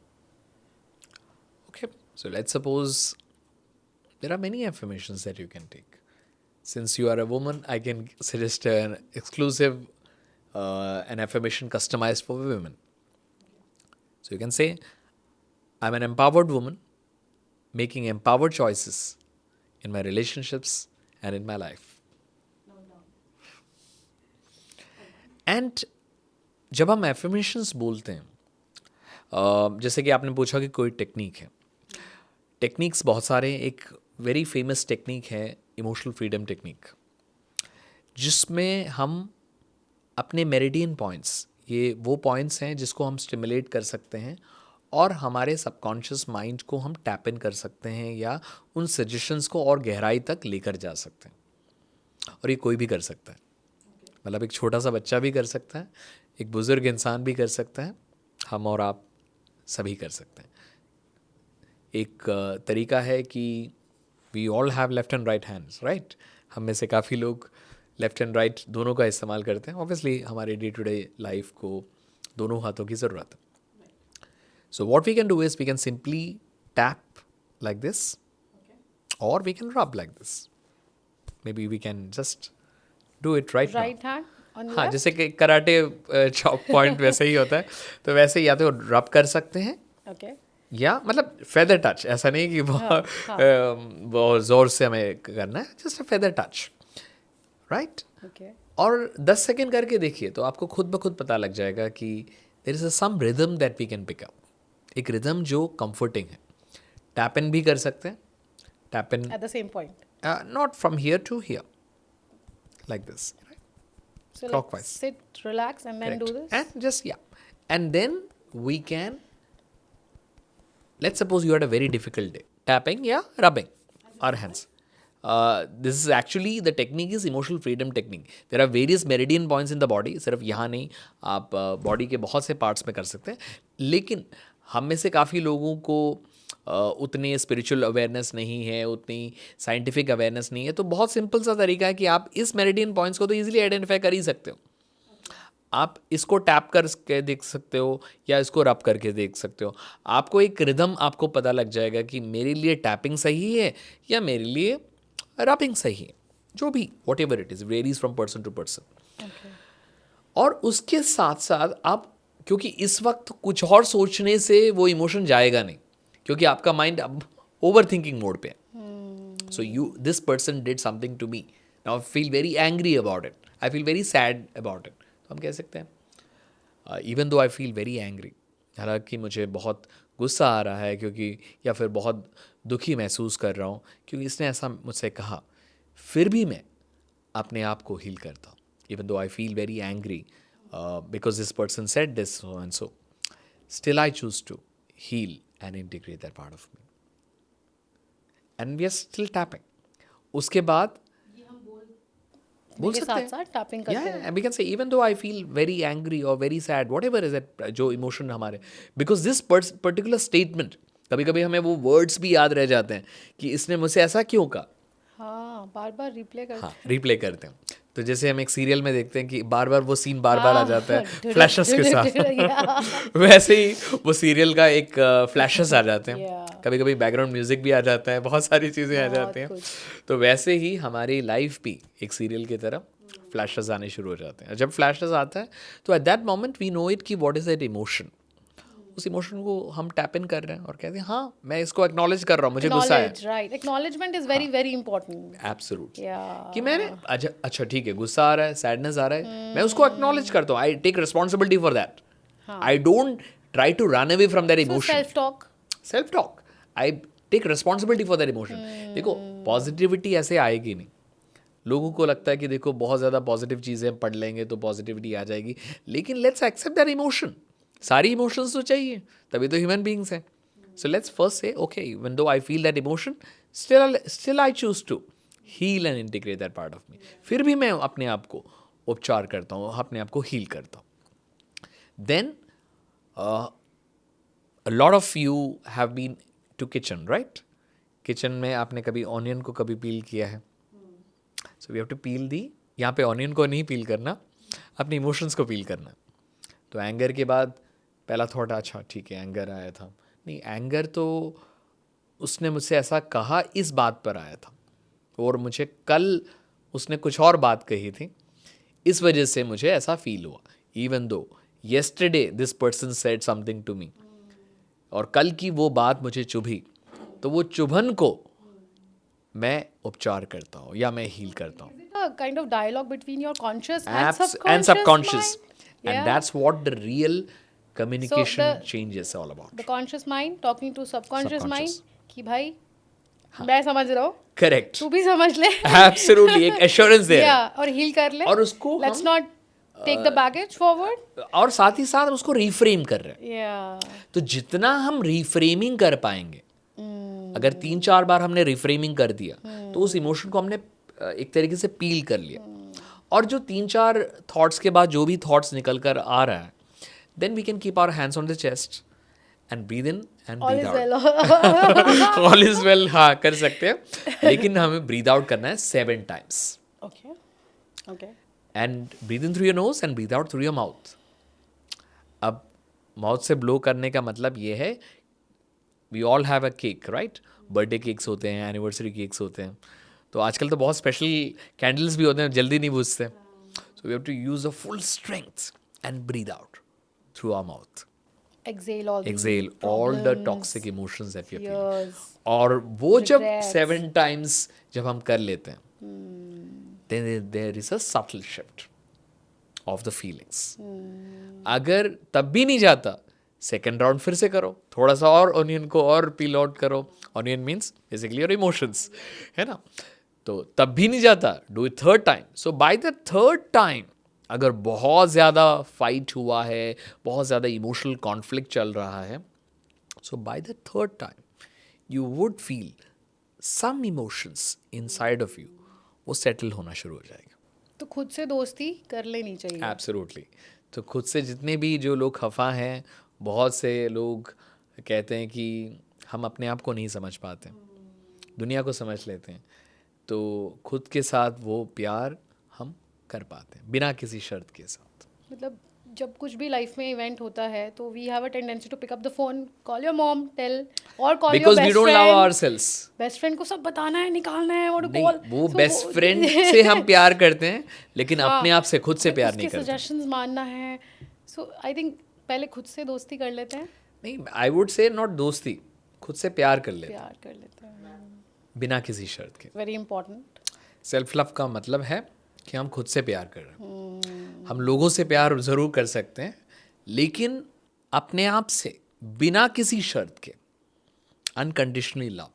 Okay, so let's suppose there are many affirmations that you can take. Since you are a woman, I can suggest an exclusive an affirmation customized for women. So you can say, I'm an empowered woman making empowered choices in my relationships and in my life. And जब हम affirmations बोलते हैं, जैसे कि आपने पूछा कि कोई टेक्निक है, टेक्निक्स बहुत सारे। एक वेरी फेमस टेक्निक है इमोशनल फ्रीडम टेक्निक, जिसमें हम अपने मेरिडियन पॉइंट्स, ये वो पॉइंट्स हैं जिसको हम स्टिमुलेट कर सकते हैं, और हमारे सबकॉन्शियस माइंड को हम टैप इन कर सकते हैं, या उन सजेशंस को और गहराई तक लेकर जा सकते हैं। और ये कोई भी कर सकता है, मतलब एक छोटा सा बच्चा भी कर सकता है, एक बुज़ुर्ग इंसान भी कर सकता है, हम और आप सभी कर सकते हैं। एक तरीका है कि we all have left and right hands, right? हम में से काफ़ी लोग लेफ्ट एंड राइट दोनों का इस्तेमाल करते हैं। ऑब्वियसली हमारे डे टू डे लाइफ को दोनों हाथों की ज़रूरत है। So what we can do is we can simply tap like this, or we can rub like this. Maybe we can just do it right now. Right hand on हाँ, जैसे कि कराटे चॉप पॉइंट वैसे ही होता है, तो वैसे या तो रब कर सकते हैं ओके या मतलब फेदर टच, ऐसा नहीं कि बहुत ज़ोर से हमें करना है, just a feather touch, right? Okay और 10 सेकेंड करके देखिए तो आपको खुद ब खुद पता लग जाएगा कि there is some rhythm that we can pick up, एक रिदम जो कंफर्टिंग है। टैप इन भी कर सकते हैं, tap in at the same point not from here to here, like this, so Clockwise. Sit relax and then do this and just and then we can, let's suppose you had a very difficult day, tapping या rubbing our hands. This is actually the technique is emotional freedom technique. There are various meridian points in the body. सिर्फ यहाँ नहीं, आप बॉडी के बहुत से पार्ट्स में कर सकते हैं। लेकिन हम में से काफ़ी लोगों को उतनी स्पिरिचुअल अवेयरनेस नहीं है, उतनी साइंटिफिक अवेयरनेस नहीं है, तो बहुत सिंपल सा तरीका है कि आप इस मेरिडियन पॉइंट्स को तो ईजिली आइडेंटिफाई कर ही सकते हो। आप इसको टैप करके देख सकते हो या इसको रब करके देख सकते हो। आपको एक रिदम आपको पता लग जाएगा कि मेरे लिए टैपिंग सही है या मेरे लिए रबिंग सही है, जो भी whatever it is varies from person to person. और उसके साथ साथ आप, क्योंकि इस वक्त कुछ और सोचने से वो इमोशन जाएगा नहीं, क्योंकि आपका माइंड अब ओवर थिंकिंग मोड पे है। So you this person did something to me, now I feel very angry about it, I feel very sad about it. तो हम कह सकते हैं even though I feel very angry, हालांकि मुझे बहुत गुस्सा आ रहा है क्योंकि, या फिर बहुत दुखी महसूस कर रहा हूँ क्योंकि इसने ऐसा मुझसे कहा, फिर भी मैं अपने आप को हील करता हूँ। Even though I feel very angry because this person said this so and so, still I choose to heal and integrate that part of me and we are still tapping. उसके बाद बोल के सकते साथ हैं, साथ टैपिंग करते हैं yeah, we can say even though I feel very angry or very sad, whatever is it, जो इमोशन हमारे, because this particular statement, कभी कभी हमें वो वर्ड्स भी याद रह जाते हैं कि इसने मुझसे ऐसा क्यों कहा। हाँ बार बार रिप्ले करते हाँ, रिप्ले करते हैं। तो जैसे हम एक सीरियल में देखते हैं कि बार बार वो सीन बार बार आ जाता है फ्लैशेस के साथ, वैसे ही वो सीरियल का एक फ्लैशेस आ जाते हैं, Yeah. कभी कभी बैकग्राउंड म्यूजिक भी आ जाता है, बहुत सारी चीज़ें आ बहुत जाती हैं। कुछ। तो वैसे ही हमारी लाइफ भी एक सीरियल की तरह फ्लैशेस आने शुरू हो जाते हैं। जब फ्लैशेस आता है तो at that moment we know it कि व्हाट इज़ दैट इमोशन। उस इमोशन को हम टैप इन कर रहे हैं और कहते हैं हाँ मैं इसको एक्नॉलेज कर रहा हूँ, मुझे गुस्सा है। Right acknowledgement is very very important absolutely, Yeah. कि मैंने अच्छा ठीक है, गुस्सा आ रहा है, सैडनेस आ रहा है, मैं उसको एक्नॉलेज करता हूँ, I take responsibility for that, I don't try to run away from that emotion. Self talk, I take responsibility for that emotion. देखो पॉजिटिविटी ऐसे आएगी नहीं, लोगों को लगता है कि देखो बहुत ज़्यादा पॉजिटिव चीज़ें पढ़ लेंगे तो पॉजिटिविटी आ जाएगी, लेकिन लेट्स एक्सेप्ट दैट इमोशन। सारी इमोशंस तो चाहिए, तभी तो ह्यूमन बीइंग्स हैं। So let's first say okay, even though I feel that emotion, still I choose to heal and integrate that part of me. फिर भी मैं अपने आप को उपचार करता हूँ, अपने आप को हील करता हूँ। Then a lot of you have been to kitchen, right? Kitchen में आपने कभी ऑनियन को कभी पील किया है? So we have to peel the, यहाँ पे ऑनियन को नहीं पील करना, अपने इमोशंस को पील करना। तो एंगर के बाद पहला थॉट, अच्छा ठीक है एंगर आया था, नहीं एंगर तो उसने मुझसे ऐसा कहा इस बात पर आया था, और मुझे कल उसने कुछ और बात कही थी, इस वजह से मुझे ऐसा फील हुआ। Even though yesterday this person said something to me, और कल की वो बात मुझे चुभी, तो वो चुभन को मैं उपचार करता हूँ या मैं हील करता हूँ। kind of dialogue between your conscious And subconscious. mind? And Yeah. that's what the real communication So change is all about. The conscious mind talking to subconscious mind Subconscious. कि भाई मैं समझ रहा हूँ, Correct. तू भी समझ ले। Absolutely, एक assurance there. Yeah, और heal कर ले। और उसको Let's हम not take the baggage forward. और साथ ही साथ उसको reframe कर रहे हैं। Yeah. तो जितना हम reframing कर पाएंगे, अगर 3-4 बार हमने reframing कर दिया, तो उस इमोशन को हमने एक तरीके से पील कर लिया। और जो 3-4 थॉट्स के बाद जो भी थॉट्स निकल कर आ रहा है, then we can keep our hands on the chest and breathe in and all breathe is out. Well All is well, हाँ कर सकते हैं, लेकिन हमें breathe out करना है 7 times. Okay okay And breathe in through your nose and breathe out through your mouth. अब माउथ से ब्लो करने का मतलब ये है, we all have a cake right, birthday cakes होते हैं, एनिवर्सरी केक्स होते हैं, तो आजकल तो बहुत स्पेशल कैंडल्स भी होते हैं, जल्दी नहीं बुझते, so we have to use a full strength and breathe out through our mouth. exhale all the toxic emotions that we are feeling. और वो जब 7 times जब हम कर लेते हैं, then there is a subtle shift of the feelings. अगर तब भी नहीं जाता, सेकेंड राउंड फिर से करो, थोड़ा सा और ऑनियन को और पील आउट करो. Onion means basically your emotions, है ना. तो तब भी नहीं जाता, do it third time. So by the third time अगर बहुत ज़्यादा फाइट हुआ है, बहुत ज़्यादा इमोशनल कॉन्फ्लिक्ट चल रहा है, so by the third time you would feel some emotions inside of you, वो सेटल होना शुरू हो जाएगा. तो खुद से दोस्ती कर लेनी चाहिए. एब्सोल्युटली. तो खुद से जितने भी जो लोग खफा हैं, बहुत से लोग कहते हैं कि हम अपने आप को नहीं समझ पाते, दुनिया को समझ लेते हैं, तो खुद के साथ वो प्यार हम कर पाते हैं बिना किसी शर्त के साथ. मतलब जब कुछ भी लाइफ में इवेंट होता है तो we have a tendency to pick up the phone, call your mom, tell, और call your because we best don't love friend. Ourselves. Best friend को सब बताना है, निकालना है, और नहीं, कॉल. वो बेस्ट फ्रेंड से हम प्यार करते हैं, लेकिन अपने आप से खुद से प्यार नहीं करते. सजेशंस मानना है. सो आई थिंक पहले खुद से दोस्ती कर लेते हैं. नहीं, आई वुड से नॉट दोस्ती, खुद से प्यार कर लेते हैं प्यार कर लेते हैं. बिना किसी शर्त के. Very important. सेल्फ लव का मतलब है कि हम खुद से प्यार कर रहे हैं. हम लोगों से प्यार ज़रूर कर सकते हैं, लेकिन अपने आप से बिना किसी शर्त के, unconditionally love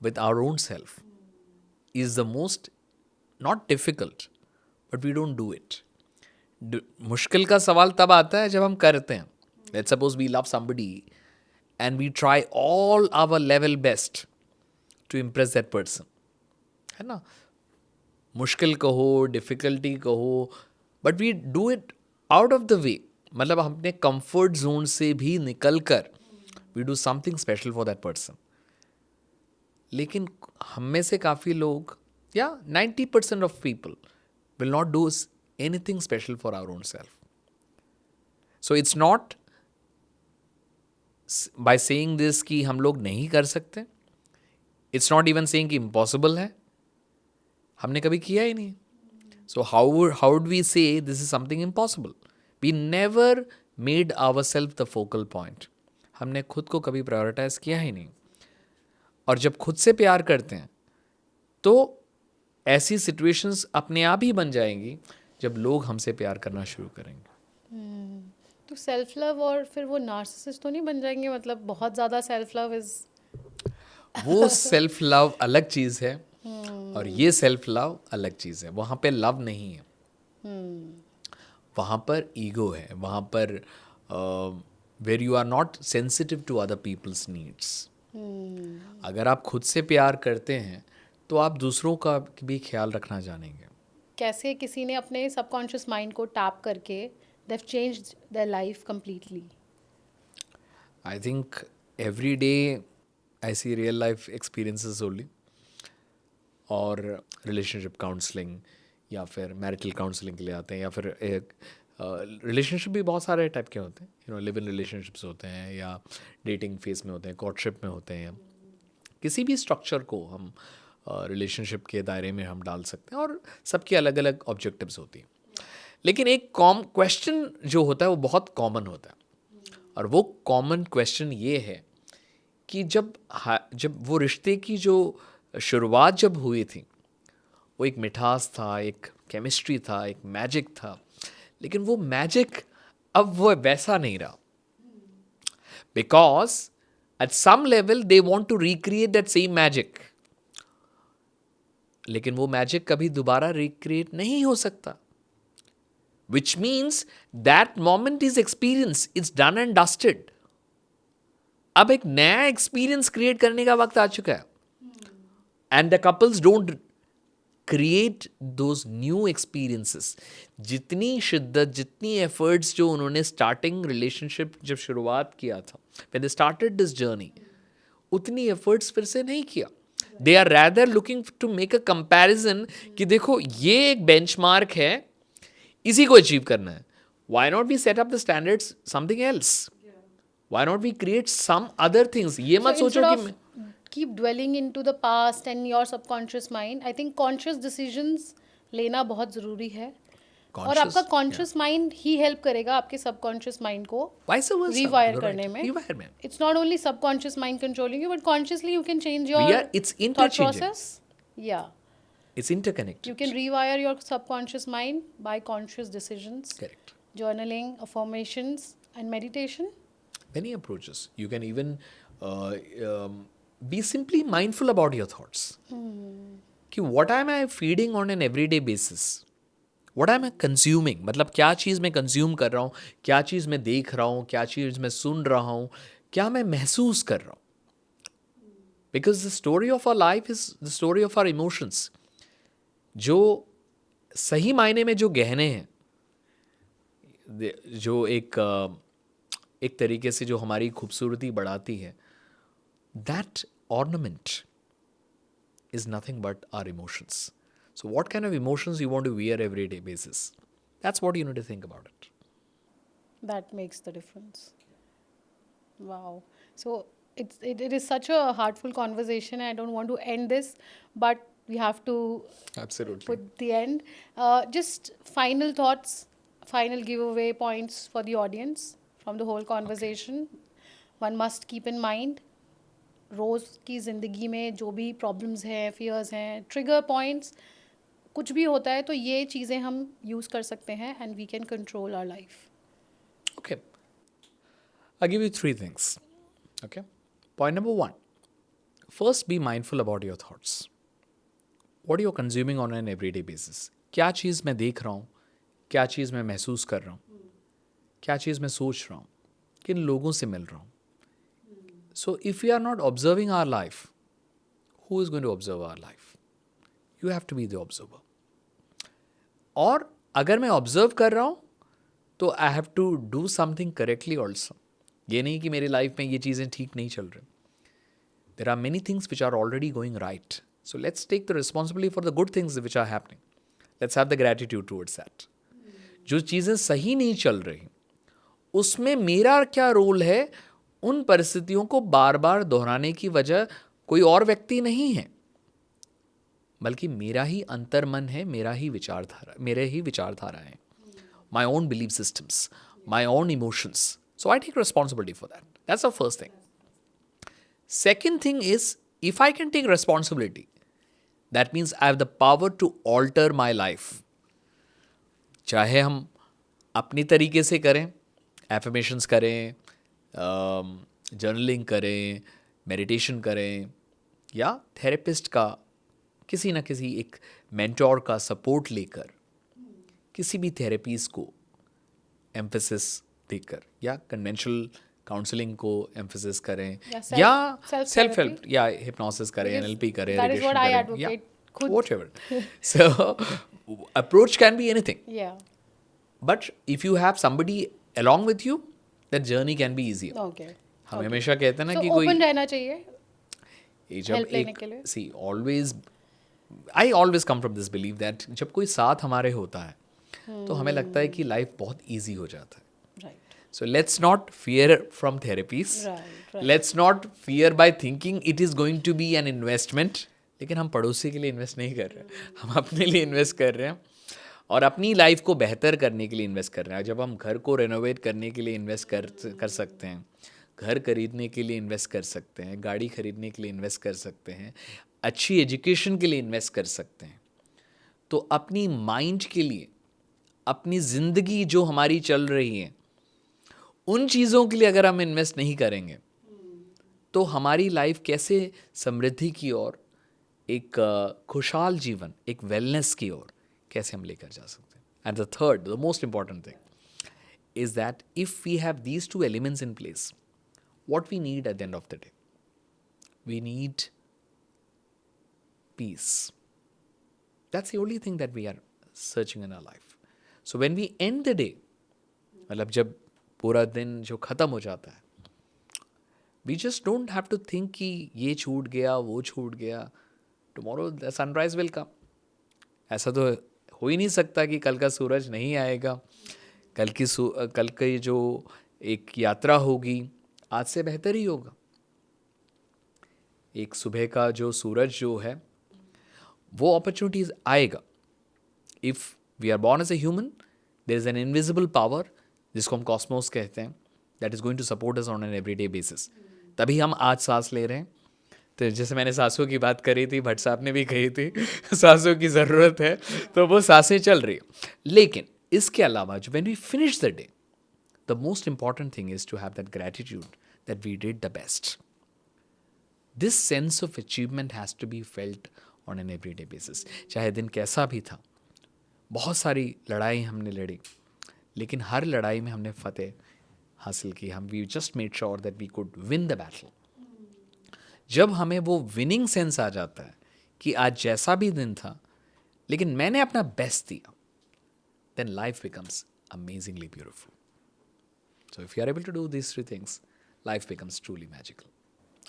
with our own self is the most, not difficult, but we don't do it. मुश्किल का सवाल तब आता है जब हम करते हैं. Let's suppose we love somebody and we try all our level best to impress that person, है ना. मुश्किल कहो, डिफ़िकल्टी कहो, but we do it out of the way, मतलब हम अपने कंफर्ट जोन से भी निकल कर we do something special for that person. लेकिन हम में से काफ़ी लोग, या 90% of people will not do anything special for our own self. So it's not by saying this कि हम लोग नहीं कर सकते, इट्स नॉट इवन सेइंग कि इम्पॉसिबल है, हमने कभी किया ही नहीं. So how would we say this is something impossible? We never made our self the focal point. हमने खुद को कभी प्रायोरिटाइज किया ही नहीं. और जब खुद से प्यार करते हैं तो ऐसी सिचुएशंस अपने आप ही बन जाएंगी जब लोग हमसे प्यार करना शुरू करेंगे. तो सेल्फ लव और फिर वो नार्सिसिस्ट तो नहीं बन जाएंगे? मतलब बहुत ज़्यादा सेल्फ लव इज, वो सेल्फ लव अलग चीज़ है और ये सेल्फ लव अलग चीज़ है. वहाँ पे लव नहीं है, वहाँ पर ईगो है, वहाँ पर where you are not sensitive to other people's needs. अगर आप खुद से प्यार करते हैं तो आप दूसरों का भी ख्याल रखना जानेंगे. कैसे किसी ने अपने सबकॉन्शियस माइंड को टैप करके they've changed their life completely? I think every day I see real life experiences only, और रिलेशनशिप काउंसलिंग या फिर मैरिटल काउंसलिंग के लिए आते हैं, या फिर एक रिलेशनशिप भी बहुत सारे टाइप के होते हैं. लिव इन रिलेशनशिप्स होते हैं, या डेटिंग फेज में होते हैं, कॉर्टशिप में होते हैं. किसी भी स्ट्रक्चर को हम रिलेशनशिप के दायरे में हम डाल सकते हैं, और सबकी अलग अलग ऑब्जेक्टिव्स होती हैं. लेकिन एक क्वेश्चन जो होता है वो बहुत कॉमन होता है, और वो कॉमन क्वेश्चन ये है कि जब वो रिश्ते की जो शुरुआत जब हुई थी, वो एक मिठास था, एक केमिस्ट्री था, एक मैजिक था, लेकिन वो मैजिक अब वो वैसा नहीं रहा. Because at some level they want to recreate that same magic, लेकिन वो मैजिक कभी दोबारा रिक्रिएट नहीं हो सकता. Which means that moment is experience, it's done and dusted. अब एक नया एक्सपीरियंस क्रिएट करने का वक्त आ चुका है. And the couples don't create those new experiences. जितनी शिद्दत, जितनी एफर्ट्स जो उन्होंने स्टार्टिंग रिलेशनशिप जब शुरुआत किया था, when they started this journey, उतनी एफर्ट्स फिर से नहीं किया. They are rather looking to make a comparison कि देखो ये एक बेंचमार्क है, इसी को अचीव करना है. Why not we set up the standards something else? Why not we create some other things? ये मत So सोचो instead कि of keep dwelling into the past and your subconscious mind, I think conscious decisions लेना बहुत ज़रूरी है. और आपका conscious, कॉन्शियस माइंड ही हेल्प करेगा आपके सबकॉन्शियस माइंड को vice versa. रिवायर You're करने right. में. Rewire. It's not only subconscious mind controlling you, but consciously you can change We your are, it's thought interchanging. process. Yeah. It's interconnected. You can rewire your subconscious mind by conscious decisions, Correct. journaling, affirmations, and meditation. Many approaches. You can even be simply mindful about your thoughts. कि what am I feeding on an everyday basis? What am I consuming? मतलब क्या चीज़ मैं कंज्यूम कर रहा हूँ, क्या चीज़ मैं देख रहा हूँ, क्या चीज़ मैं सुन रहा हूँ, क्या मैं महसूस कर रहा हूँ. Because the story of our life is the story of our emotions. जो सही मायने में जो गहने हैं, जो एक तरीके से जो हमारी खूबसूरती बढ़ाती है, that ornament is nothing but our emotions. So what kind of emotions you want to wear every day basis? That's what you need to think about it. That makes the difference. Wow. So it is such a heartful conversation. I don't want to end this, but we have to Absolutely. put the end. Just final thoughts, final giveaway points for the audience from the whole conversation. One must keep in mind, रोज़ की ज़िंदगी में जो भी प्रॉब्लम्स हैं, फियर्स हैं, ट्रिगर पॉइंट्स, कुछ भी होता है तो ये चीज़ें हम यूज़ कर सकते हैं and we can control our life. Okay. I'll give you 3 things. Okay. Point number 1. First, be mindful about your thoughts. What you're consuming on an everyday basis. क्या चीज़ मैं देख रहा हूँ, क्या चीज़ मैं महसूस कर रहा हूँ, क्या चीज़ मैं सोच रहा हूँ, किन लोगों से मिल रहा हूँ. So if we are not observing our life, who is going to observe our life? You have to be the observer. और अगर मैं ऑब्जर्व कर रहा हूँ तो I have to do something correctly also. ये नहीं कि मेरी लाइफ में ये चीज़ें ठीक नहीं चल रही. There are many things which are already going right. So let's take the responsibility for the good things which are happening. Let's have the gratitude towards that. जो चीज़ें सही नहीं चल रही, उसमें मेरा क्या रोल है, उन परिस्थितियों को बार बार दोहराने की वजह कोई और व्यक्ति नहीं है, बल्कि मेरा ही अंतर्मन है, मेरे ही विचारधारा है. My own belief systems, my own emotions. So I take responsibility for that. That's the first thing. Second thing is, if I can take responsibility, that means I have the power to alter my life. चाहे हम अपनी तरीके से करें, affirmations करें, जर्नलिंग करें, मेडिटेशन करें, या थेरेपिस्ट का, किसी ना किसी एक मेंटोर का सपोर्ट लेकर किसी भी थेरेपीज़ को एम्फेसिस देकर, या कन्वेंशनल काउंसलिंग को एम्फेसिस करें, या सेल्फ हेल्प या हिप्नोसिस करें, एनएलपी करें, रेडिएशन करें, या whatever. So approach can be anything, but if you have somebody along with you, that journey can be easier. Okay. हम हमेशा कहते हैं ना कि कोई ओपन रहना चाहिए जब हेल्प लेने के लिए. See always I always come from this believe that जब कोई साथ हमारे होता है तो हमें लगता है कि लाइफ बहुत ईजी हो जाता है. Right. So let's not fear from therapies, let's not fear by thinking it is going to be an investment. लेकिन हम पड़ोसी के लिए इन्वेस्ट नहीं कर रहे हैं, हम अपने लिए इन्वेस्ट कर रहे हैं और अपनी लाइफ को बेहतर करने के लिए इन्वेस्ट कर रहे हैं. जब हम घर को रेनोवेट करने के लिए इन्वेस्ट कर सकते हैं, घर खरीदने के लिए इन्वेस्ट कर सकते हैं, गाड़ी खरीदने के लिए इन्वेस्ट कर सकते हैं, अच्छी एजुकेशन के लिए इन्वेस्ट कर सकते हैं, तो अपनी माइंड के लिए, अपनी ज़िंदगी जो हमारी चल रही है, उन चीज़ों के लिए अगर हम इन्वेस्ट नहीं करेंगे तो हमारी लाइफ कैसे समृद्धि की ओर, एक खुशहाल जीवन, एक वेलनेस की ओर कैसे हम लेकर जा सकते हैं. And the third, the most important thing is that if we have these two elements in place, what we need at the end of the day, we need peace. That's the only thing that we are searching in our life. So when we end the day, मतलब जब पूरा दिन जो ख़त्म हो जाता है, we just don't have to think कि ये छूट गया, वो छूट गया. Tomorrow the sunrise will come. ऐसा तो हो ही नहीं सकता कि कल का सूरज नहीं आएगा. कल की जो एक यात्रा होगी आज से बेहतर ही होगा. एक सुबह का जो सूरज जो है वो अपॉर्चुनिटीज आएगा. If we are born as a human, there is an invisible power जिसको हम कॉस्मोस कहते हैं, that is going to support us on an everyday basis. तभी हम आज सांस ले रहे हैं. तो जैसे मैंने सांसों की बात करी थी, भट्ट साहब ने भी कही थी सांसों की ज़रूरत है, तो वो सांसें चल रही है. लेकिन इसके अलावा जो when we finish the day, the most important thing is to have that gratitude that we did the best. This sense of achievement has to be felt on an everyday basis. चाहे दिन कैसा भी था, बहुत सारी लड़ाई हमने लड़ी, लेकिन हर लड़ाई में हमने फतेह हासिल की. हम we just made sure that we could win the battle. जब हमें वो विनिंग सेंस आ जाता है कि आज जैसा भी दिन था लेकिन मैंने अपना बेस्ट दिया, then life becomes amazingly beautiful. So if you are able to do these three things, life becomes truly magical.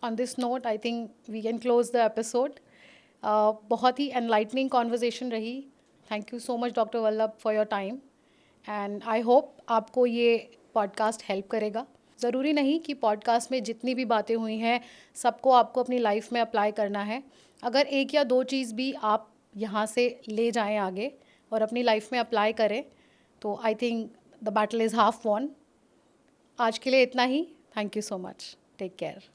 On this note, I think we can close the episode. बहुत ही enlightening conversation रही. Thank you so much, Dr. Vallabh, for your time. And I hope आपको ये podcast help करेगा. ज़रूरी नहीं कि podcast में जितनी भी बातें हुई हैं सबको आपको अपनी लाइफ में अप्लाई करना है. अगर एक या दो चीज़ भी आप यहाँ से ले जाएं आगे और अपनी लाइफ में अप्लाई करें तो I think the battle is half won. आज के लिए इतना ही. Thank you so much. Take care.